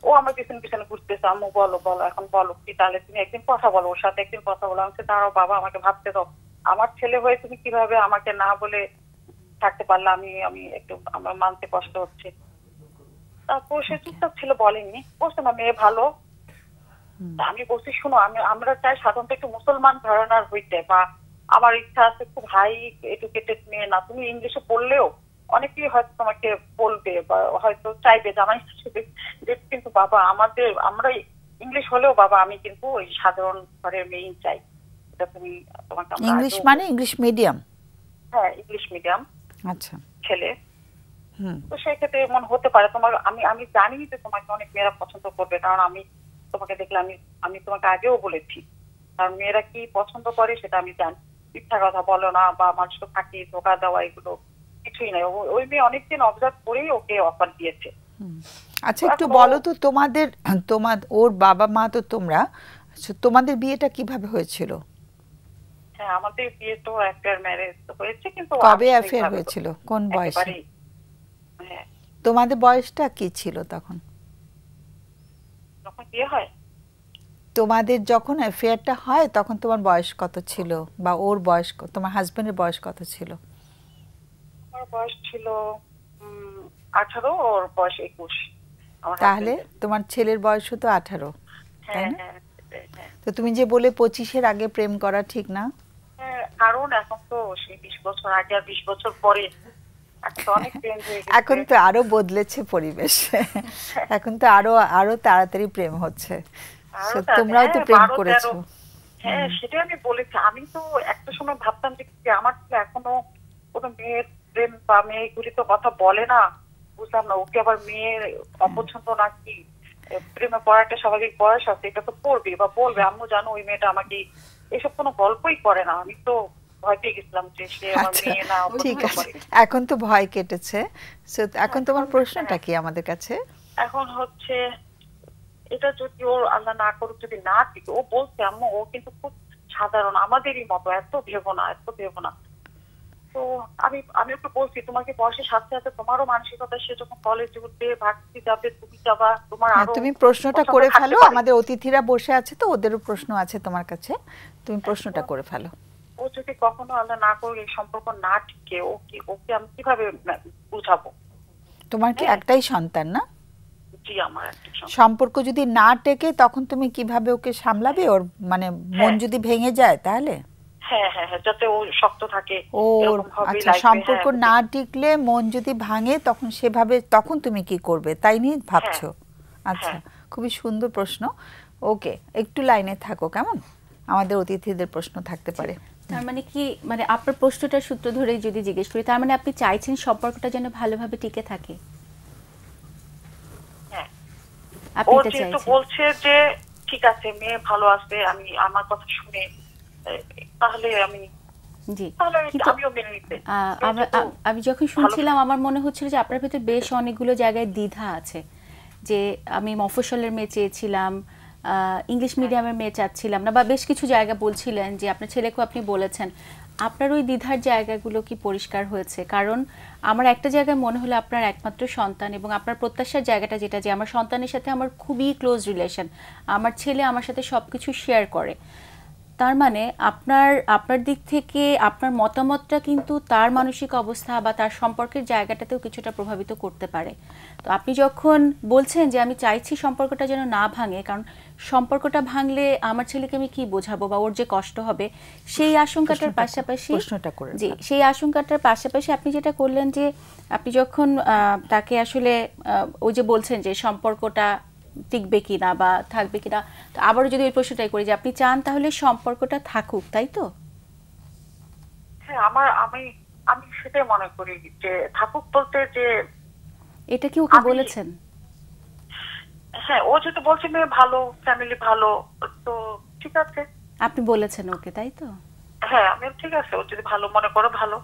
ও আমার পিছনে পিছনে ঘুরতেছে, আম্মু বলো বলো এখন বলো কি, তাহলে তুমি একদিন কথা বলো ওর সাথে, একদিন কথা বলো। আমি দাঁড়াও বাবা, আমাকে ভাবতে দাও, আমার ছেলে হয়ে তুমি কিভাবে আমাকে না বলে থাকতে পারলে, আমি একটু আমার মানতে কষ্ট হচ্ছে। তারপর সে চুপচাপ ছিল, বলেনি, বলছে না মেয়ে ভালো। আমি বলছি শোনো, আমরা চাই সাধারণত একটু মুসলমান ঘরানার হইতে, বা আমার ইচ্ছা আছে খুব হাই এডুকেটেড মেয়ে না, তুমি ইংলিশে পড়লেও অনেকেই হয়তো তোমাকে বলবে বা হয়তো চাইবে জামাই হিসেবে, কিন্তু বাবা আমরা ইংলিশ হলেও বাবা আমি কিন্তু ওই সাধারণ ঘরের মেয়েই চাই। এটা তুমি তোমাকে ইংলিশ মানে ইংলিশ মিডিয়াম? হ্যাঁ ইংলিশ মিডিয়াম। আচ্ছা ছেলে। তো সেক্ষেত্রে এমন হতে পারে তোমার, আমি জানি যে তোমাকে অনেক মেয়েরা পছন্দ করবে, কারণ আমি তোমাকে দেখলে আমি তোমাকে আগেও বলেছি, কারণ মেয়েরা কি পছন্দ করে সেটা আমি জানি। মিথ্যা কথা বলো না বা মানুষকে ফাঁকি ধোকা দেওয়া এগুলো কিছুই নাই। ওই মেয়ে অনেকদিন অবজার্ভ করেই ওকে অফার দিয়েছে। আচ্ছা একটু বলো তো, তোমার ওর বাবা মা তো তোমরা, তোমাদের বিয়েটা কিভাবে হয়েছিল? হ্যাঁ আমাদের বিয়ে তো অ্যাফেয়ার ম্যারেজ হয়েছে। কিন্তু কবে অ্যাফেয়ার হয়েছিল, কোন বয়সে? হ্যাঁ তোমাদের বয়সটা কি ছিল তখন যখন বিয়ে হয়? তোমাদের যখন অ্যাফেয়ারটা হয় তখন তোমার বয়স কত ছিল, বা ওর বয়স, তোমার হাজবেন্ডের বয়স কত ছিল? আমার বয়স ছিল 18, ওর বয়স 21। তাহলে তোমার ছেলের বয়সও তো 18, তাই না? তো তুমি যে বলে 25-এর আগে প্রেম করা ঠিক না? কারণ এখন তো সেই 20 বছর আগে আর 20 বছর পরে এখন তো আরো বদলেছে পরিবেশ, এখন তো আরো তাড়াতাড়ি প্রেম হচ্ছে, তোমরাও তো প্রেম করেছো। হ্যাঁ সেটাই আমি বলেছি। আমি তো একটা সময় ভাবতাম যে আমার তো এখনো কোনো মেয়ের প্রেম বা মেয়ে ঘুরিত কথা বলে না, বুঝলাম না ওকে আবার মেয়ের অপছন্দ নাকি, প্রেমে পড়াটা স্বাভাবিক বয়স আছে, এটা তো পড়বে বা বলবে, আম্মু জানো ওই মেয়েটা আমাকে, এসব কোনো গল্পই করে না। আমি তো ভয় পেয়ে গেছিলাম যে সে আমার মেয়ে না। ঠিক আছে, এখন তো ভয় কেটেছে। এখন তোমার প্রশ্নটা কি আমাদের কাছে? এখন হচ্ছে এটা যদি ওর আল্লাহ না করুক যদি না ঠিক, ও বলছে আম্মু ও কিন্তু খুব সাধারণ আমাদেরই মতো, এত ভেবো না এত ভেবো না। তো আমি একটু বলছি তোমাকে বয়সের সাথে সাথে তোমারও মানসিকতা, সে যখন কলেজে উঠবে ভার্সিটি যাবে তুমি যাবা, তোমার আরো তুমি প্রশ্নটা করে ফেলো, আমাদের অতিথিরা বসে আছে তো ওদেরও প্রশ্ন আছে তোমার কাছে, তুমি প্রশ্নটা করে ফেলো। ও যদি কখনো আল্লাহ না করুক এই সম্পর্ক না টিকে, ওকে আমি কিভাবে বুঝাবো? তোমার কি একটাই সন্তান না? জি আমার একটাই সন্তান। সম্পর্ক যদি না টেকে তখন তুমি কিভাবে ওকে সামলাবে? ওর মানে মন যদি ভেঙে যায় তাহলে? হ্যাঁ হ্যাঁ হ্যাঁ, যাতে ও শক্ত থাকে। আচ্ছা, সম্পর্ক না টিকলে মন যদি ভাঙে তখন সেভাবে, তখন তুমি কি করবে তাই নিয়ে ভাবছো? আচ্ছা, খুবই সুন্দর প্রশ্ন। ওকে, একটু লাইনে থাকো কেমন, আমাদের অতিথিদের প্রশ্ন থাকতে পারে। তার মানে কি, মানে আপনার প্রশ্নটার সূত্র ধরেই যদি জিজ্ঞেস করি, তার মানে আপনি চাইছেন সম্পর্কটা যেন ভালোভাবে টিকে থাকে? হ্যাঁ, আপনি এটা চাইছেন। ও যেহেতু বলছে যে ঠিক আছে মেয়ে ভালো আছে, আমি আমার কথা শুনে, তাহলে আমি যখন শুনছিলাম আমার মনে হচ্ছিল যে আপনার ভিতরে বেশ অনেকগুলো জায়গায় দ্বিধা আছে, যে আমি মফস্বলের মেয়ে চেয়েছিলাম, ইংলিশ মিডিয়ামের মেয়ে চাচ্ছিলাম না, বা বেশ কিছু জায়গা বলছিলেন যে আপনার ছেলেকেও আপনি বলেছেন। আপনার ওই দ্বিধার জায়গাগুলো কি পরিষ্কার হয়েছে? কারণ আমার একটা জায়গায় মনে হলো আপনার একমাত্র সন্তান এবং আপনার প্রত্যাশার জায়গাটা যেটা, যে আমার সন্তানের সাথে আমার খুবই ক্লোজ রিলেশন, আমার ছেলে আমার সাথে সবকিছু শেয়ার করে, তার মানে আপনার দিক থেকে আপনার মতামতটা কিন্তু তার মানসিক অবস্থা বা তার সম্পর্কের জায়গাটাতেও কিছুটা প্রভাবিত করতে পারে। তো আপনি যখন বলছেন যে আমি চাইছি সম্পর্কটা যেন না ভাঙে, কারণ সম্পর্কটা ভাঙলে আমার ছেলেকে আমি কি বোঝাবো বা ওর যে কষ্ট হবে, সেই আশঙ্কাটার পাশাপাশি সেই আশঙ্কাটার পাশাপাশি আপনি যেটা করলেন যে আপনি যখন তাকে আসলে ওই যে বলছেন যে সম্পর্কটা টিকবে কিনা বা থাকবে কিনা, তো আবারও যদি ওই প্রশ্নটাই করি যে আপনি চান তাহলে সম্পর্কটা থাকুক, তাই তো? হ্যাঁ, আমি সেটাই মনে করি যে থাকুক বলতে যে এটা কি ওকে বলেছেন? হ্যাঁ, ও যেটা বলছে মেয়ে ভালো, ফ্যামিলি ভালো, তো ঠিক আছে। আপনি বলেছেন ওকে, তাই তো? হ্যাঁ, আমি ঠিক আছে, ও যদি ভালো মনে করো ভালো।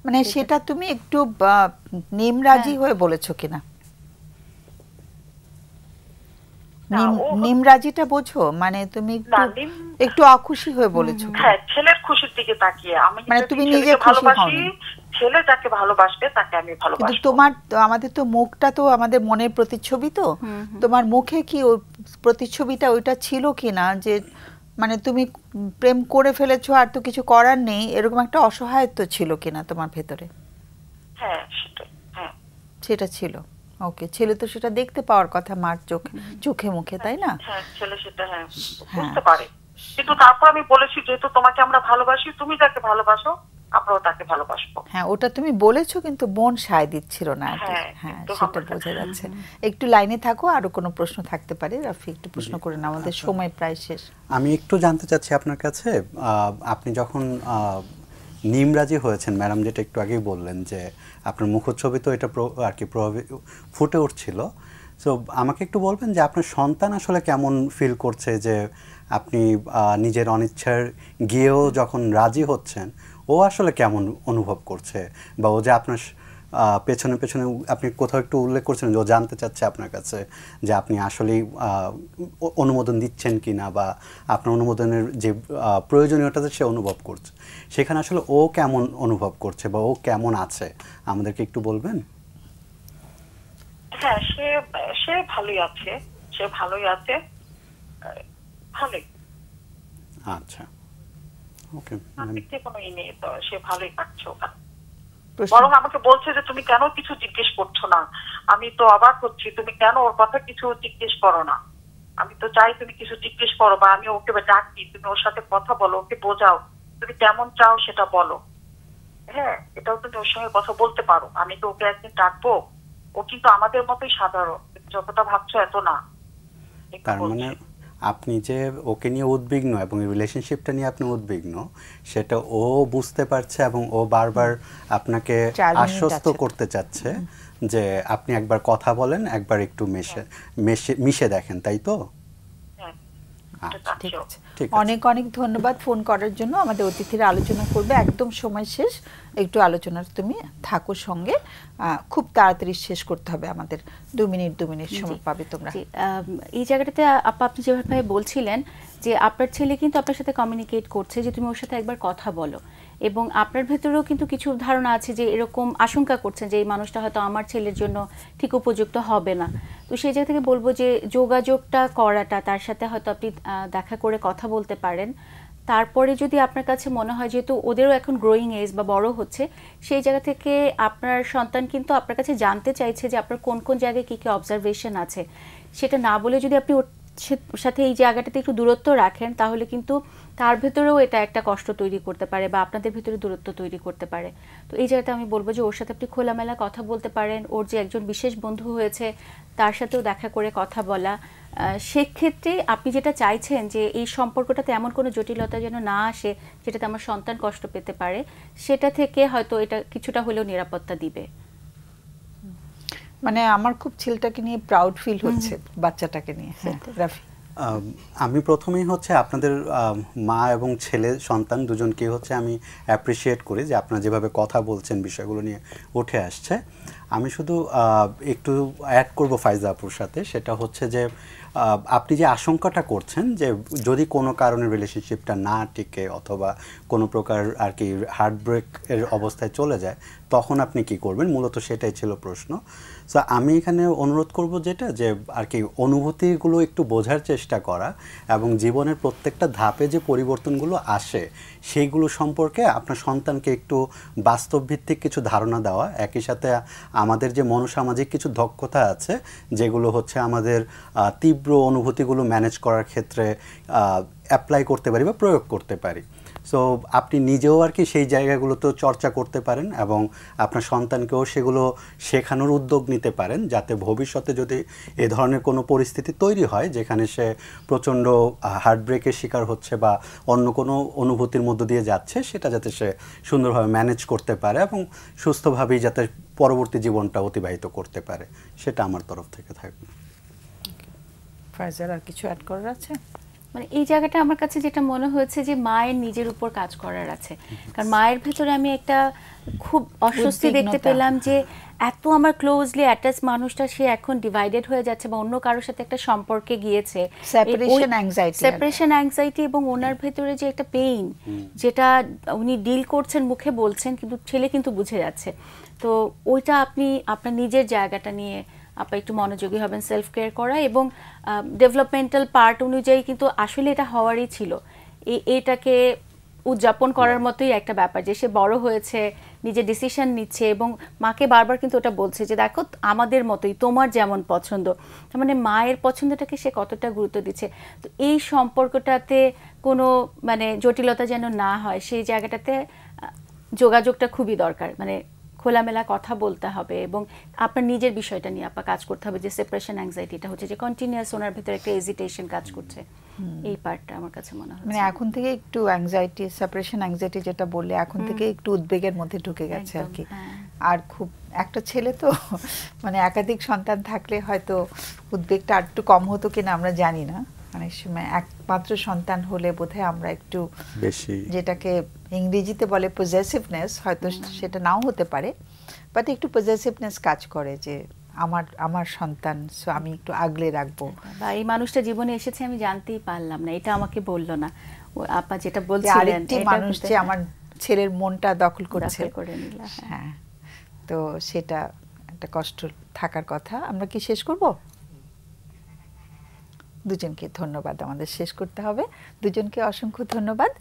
মানে সেটা তুমি একটু নিমরাজি হয়ে বলেছো কিনা? নিমরাজিটা বোঝো, মানে তুমি একটু অখুশি হয়ে বলেছো? হ্যাঁ, ছেলের খুশির দিকে তাকিয়ে। আমি মানে তুমি নিজে খুশি হওনি? ছেলে যাকে ভালোবাসবে তাকে আমি ভালোবাসবো। কিন্তু তোমার আমাদের তো মুখটা তো আমাদের মনের প্রতিচ্ছবি, তো তোমার মুখে কি ওই প্রতিচ্ছবিটা ওইটা ছিল কিনা যে মানে তুমি প্রেম করে ফেলেছো আর তো কিছু করার নেই, এরকম একটা অসহায়ত্ব ছিল কিনা তোমার ভেতরে? হ্যাঁ সেটাই, হ্যাঁ সেটা ছিল। ওকে, ছেলে তো সেটা দেখতে পাওয়ার কথা মার চোখে মুখে, তাই না? হ্যাঁ ছেলে সেটা হ্যাঁ বুঝতে পারে, কিন্তু তারপর আমি বলেছি যেহেতু তোমাকে আমরা ভালোবাসি, তুমি যাকে ভালোবাসো আমরাও তাকে ভালোবাসবো। হ্যাঁ ওটা তুমি বলেছো, কিন্তু মন সায় দিচ্ছিল না আর কি। হ্যাঁ সেটা বোঝা যাচ্ছে। একটু লাইনে থাকো, আরো কোনো প্রশ্ন থাকতে পারে। রাফি একটু প্রশ্ন করে না, আমাদের সময় প্রায় শেষ। আমি একটু জানতে চাচ্ছি আপনার কাছে, আপনি যখন নিমরাজি হয়েছেন, ম্যাডাম যেটা একটু আগেই বললেন যে আপনার মুখচ্ছবি তো এটা আর কি ফুটে উঠছিল, সো আমাকে একটু বলবেন যে আপনার সন্তান আসলে কেমন ফিল করছে যে আপনি নিজের অনিচ্ছার গিয়েও যখন রাজি হচ্ছেন, ও আসলে কেমন অনুভব করছে, বা ও যে আপনার পেছনে পেছনে আপনি কোথাও একটু উল্লেখ করছেন যে ও জানতে চাচ্ছে আপনার কাছে যে আপনি আসলেই অনুমোদন দিচ্ছেন কি না, বা আপনার অনুমোদনের যে প্রয়োজনীয়তা সে অনুভব করছে, সেখানে আসলে ও কেমন অনুভব করছে বা ও কেমন আছে আমাদেরকে একটু বলবেন? হ্যাঁ সে ভালোই আছে, সে ভালোই আছে, ভালোই। আচ্ছা ওকে, কোনো ই নেই তো, সে ভালোই কাটছে ওখানে। বরং আমাকে বলছে যে তুমি কেন কিছু জিজ্ঞেস করছো না, আমি তো অবাক হচ্ছি তুমি কেন ওর কথা কিছু জিজ্ঞেস করো না। আমি তো চাই তুমি কিছু জিজ্ঞেস করো, বা আমি ওকে ডাকি, তুমি ওর সাথে কথা বলো, ওকে বোঝাও তুমি কেমন চাও সেটা বলো। হ্যাঁ এটাও তুমি ওর সঙ্গে কথা বলতে পারো। আমি তো ওকে একদিন ডাকবো, ও কিন্তু আমাদের মতোই সাধারণ, যতটা ভাবছো এত না। তার মানে আপনি যে ওকে নিয়ে উদ্বিগ্ন এবং রিলেশনশিপটা নিয়ে আপনি উদ্বিগ্ন, সেটা ও বুঝতে পারছে এবং ও বারবার আপনাকে আশ্বস্ত করতে চাচ্ছে যে আপনি একবার কথা বলেন, একবার একটু মিশে দেখেন, তাই তো? ঠিক আছে, অনেক অনেক ধন্যবাদ ফোন করার জন্য। আমাদের অতিথিরা আলোচনা করবে, একদম সময় শেষ, একটু আলোচনার তুমি থাকো সঙ্গে, খুব তাড়াতাড়ি শেষ করতে হবে আমাদের, 2 মিনিট সময় পাবে তোমরা। এই জায়গাটাতে আপনি যেভাবে বলছিলেন যে আপনার ছেলে কিন্তু আপনার সাথে কমিউনিকেট করছে যে তুমি ওর সাথে একবার কথা বলো, এবং আপনার ভেতরেও কিন্তু কিছু ধারণা আছে যে এরকম আশঙ্কা করছেন যে এই মানুষটা হয়তো আমার ছেলের জন্য ঠিক উপযুক্ত হবে না। তো সেই জায়গা থেকে বলবো যে যোগাযোগটা করাটা, তার সাথে হয়তো আপনি দেখা করে কথা বলতে পারেন। তারপরে যদি আপনার কাছে মনে হয় যেহেতু ওদেরও এখন গ্রোয়িং এজ বা বড় হচ্ছে, সেই জায়গা থেকে আপনার সন্তান কিন্তু আপনার কাছে জানতে চাইছে যে আপনার কোন কোন জায়গায় কী কী অবজারভেশন আছে, সেটা না বলে যদি আপনি ওর সাথে এই জায়গাটাতে একটু দূরত্ব রাখেন, তাহলে কিন্তু তার ভেতরেও এটা একটা কষ্ট তৈরি করতে পারে বা আপনাদের ভিতরে দূরত্ব তৈরি করতে পারে। তো এই জায়গাতে আমি বলবো যে ওর সাথে আপনি খোলামেলা কথা বলতে পারেন। ওর যে একজন বিশেষ বন্ধু হয়েছে তার সাথেও দেখা করে কথা বলা, সেক্ষেত্রে আপনি যেটা চাইছেন যে এই সম্পর্কটাতে এমন কোনো জটিলতা যেন না আসে যেটাতে আমার সন্তান কষ্ট পেতে পারে, সেটা থেকে হয়তো এটা কিছুটা হলেও নিরাপত্তা দিবে। মানে আমার খুব ছেলেটাকে নিয়ে প্রাউড ফিল হচ্ছে, বাচ্চাটাকে নিয়ে। রাফি, আমি প্রথমেই হচ্ছে আপনাদের মা এবং ছেলে সন্তান দুজনকে হচ্ছে আমি অ্যাপ্রিসিয়েট করি যে আপনারা যেভাবে কথা বলছেন, বিষয়গুলো নিয়ে উঠে আসছে। আমি শুধু একটু অ্যাড করব ফাইজা আপুর সাথে, সেটা হচ্ছে যে আপনি যে আশঙ্কাটা করছেন যে যদি কোনো কারণে রিলেশনশিপটা না টিকে অথবা কোনো প্রকার আর কি হার্টব্রেকের অবস্থায় চলে যায়, তখন আপনি কি করবেন, মূলত সেটাই ছিল প্রশ্ন। সো আমি এখানে অনুরোধ করব যেটা যে আর কি অনুভূতিগুলো একটু বোঝার চেষ্টা করা এবং জীবনের প্রত্যেকটা ধাপে যে পরিবর্তনগুলো আসে সেইগুলো সম্পর্কে আপনার সন্তানকে একটু বাস্তবভিত্তিক কিছু ধারণা দেওয়া। একই সাথে আমাদের যে মনোসামাজিক কিছু দক্ষতা আছে যেগুলো হচ্ছে আমাদের তীব্র অনুভূতিগুলো ম্যানেজ করার ক্ষেত্রে অ্যাপ্লাই করতে পারি বা প্রয়োগ করতে পারি। সো আপনি নিজেও আর কি সেই জায়গাগুলোতেও চর্চা করতে পারেন এবং আপনার সন্তানকেও সেগুলো শেখানোর উদ্যোগ নিতে পারেন, যাতে ভবিষ্যতে যদি এ ধরনের কোনো পরিস্থিতি তৈরি হয় যেখানে সে প্রচণ্ড হার্টব্রেকের শিকার হচ্ছে বা অন্য কোনো অনুভূতির মধ্য দিয়ে যাচ্ছে, সেটা যাতে সে সুন্দরভাবে ম্যানেজ করতে পারে এবং সুস্থভাবেই যাতে পরবর্তী জীবনটা অতিবাহিত করতে পারে, সেটা আমার তরফ থেকে থাকবে। ফাইজার, আর কিছু অ্যাড করার আছে? মানে এই জায়গাটা আমার কাছে যেটা মনে হয়েছে যে মায়ের নিজের উপর কাজ করার আছে, কারণ মায়ের ভেতরে আমি একটা খুব অস্বস্তি দেখতে পেলাম যে এত আমার ক্লোজলি অ্যাটাচ মানুষটা সে এখন ডিভাইডেড হয়ে যাচ্ছে বা অন্য কারোর সাথে একটা সম্পর্কে গিয়েছে, সেপারেশন অ্যাংজাইটি, এবং ওনার ভেতরে যে একটা পেইন যেটা উনি ডিল করছেন, মুখে বলছেন কিন্তু ছেলে কিন্তু বুঝে যাচ্ছে। তো ওইটা আপনি আপনার নিজের জায়গাটা নিয়ে আপনি একটু মনোযোগী হবেন, সেলফ কেয়ার করা এবং ডেভেলপমেন্টাল পার্ট অনুযায়ী কিন্তু আসলে এটা হওয়ারই ছিল, এটাকে উদযাপন করার মতোই একটা ব্যাপার যে সে বড় হয়েছে, নিজে ডিসিশন নিচ্ছে এবং মাকে বারবার কিন্তু ওটা বলছে যে দেখো আমাদের মতোই, তোমার যেমন পছন্দ, তার মানে মায়ের পছন্দটাকে সে কতটা গুরুত্ব দিচ্ছে। তো এই সম্পর্কটাতে কোনো মানে জটিলতা যেন না হয়, সেই জায়গাটাতে যোগাযোগটা খুবই দরকার, মানে খোলামেলা কথা বলতে হবে এবং আপনার নিজের বিষয়টা নিয়ে আপনার কাজ করতে হবে। যে সেপারেশন অ্যাংজাইটিটা হচ্ছে যে কন্টিনিউয়াস ওনার ভিতরে একটা হেজিটেশন কাজ করছে, এই পার্টটা আমার কাছে মনে হয় মানে এখন থেকে একটু অ্যাংজাইটি, সেপারেশন অ্যাংজাইটি যেটা বললে এখন থেকে একটু উদ্বেগের মধ্যে ঢুকে গেছে আর কি। আর খুব একটা ছেলে তো মানে একাধিক সন্তান থাকলে হয়তো উদ্বেগটা আর একটু কম হতো কিনা আমরা জানি না, অনেক সময় একমাত্র সন্তান হলে বোধহয় আমরা একটু বেশি, যেটাকে ইংরেজিতে বলে পজেসিভনেস, হয়তো সেটা নাও হতে পারে, বাট একটু পজেসিভনেস কাজ করে যে আমার সন্তান, সো আমি একটু আগলে রাখবো, বা এই মানুষটা জীবনে এসেছে আমি জানতেই পারলাম না, এটা আমাকে বললো না, আপা যেটা বলছিলেন আরেকটি মানুষ যে আমার ছেলের মনটা দখল করছে, হ্যাঁ, তো সেটা একটা কষ্ট থাকার কথা। আমরা কি শেষ করব? দুজনকে ধন্যবাদ, আমাদের শেষ করতে হবে, দুজনকে অসংখ্য ধন্যবাদ।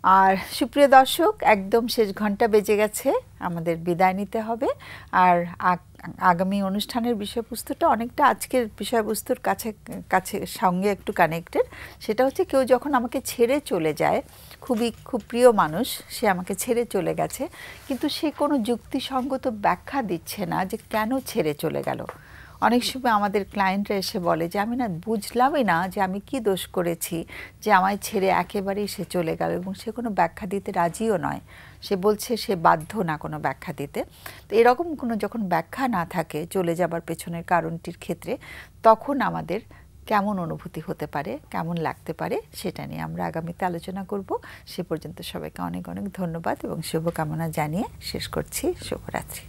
আর সুপ্রিয় দর্শক, একদম শেষ ঘন্টা বেজে গেছে, আমাদের বিদায় নিতে হবে। আর আগামী অনুষ্ঠানের বিষয়বস্তুটা অনেকটা আজকের বিষয়বস্তুর কাছে সঙ্গে একটু কানেক্টেড। সেটা হচ্ছে কেউ যখন আমাকে ছেড়ে চলে যায়, খুব প্রিয় মানুষ, সে আমাকে ছেড়ে চলে গেছে, কিন্তু সে কোনো যুক্তিসঙ্গত ব্যাখ্যা দিচ্ছে না যে কেন ছেড়ে চলে গেল। অনেক সময় আমাদের ক্লায়েন্টরা এসে বলে যে আমি না বুঝলামই না যে আমি কি দোষ করেছি যে আমায় ছেড়ে একেবারেই সে চলে গেল, এবং সে কোনো ব্যাখ্যা দিতে রাজিও নয়, সে বলছে সে বাধ্য না কোনো ব্যাখ্যা দিতে। তো এরকম কোনো যখন ব্যাখ্যা না থাকে চলে যাবার পেছনের কারণটির ক্ষেত্রে, তখন আমাদের কেমন অনুভূতি হতে পারে, কেমন লাগতে পারে, সেটা নিয়ে আমরা আগামীতে আলোচনা করব। সে পর্যন্ত সবাইকে অনেক অনেক ধন্যবাদ এবং শুভকামনা জানিয়ে শেষ করছি। শুভরাত্রি।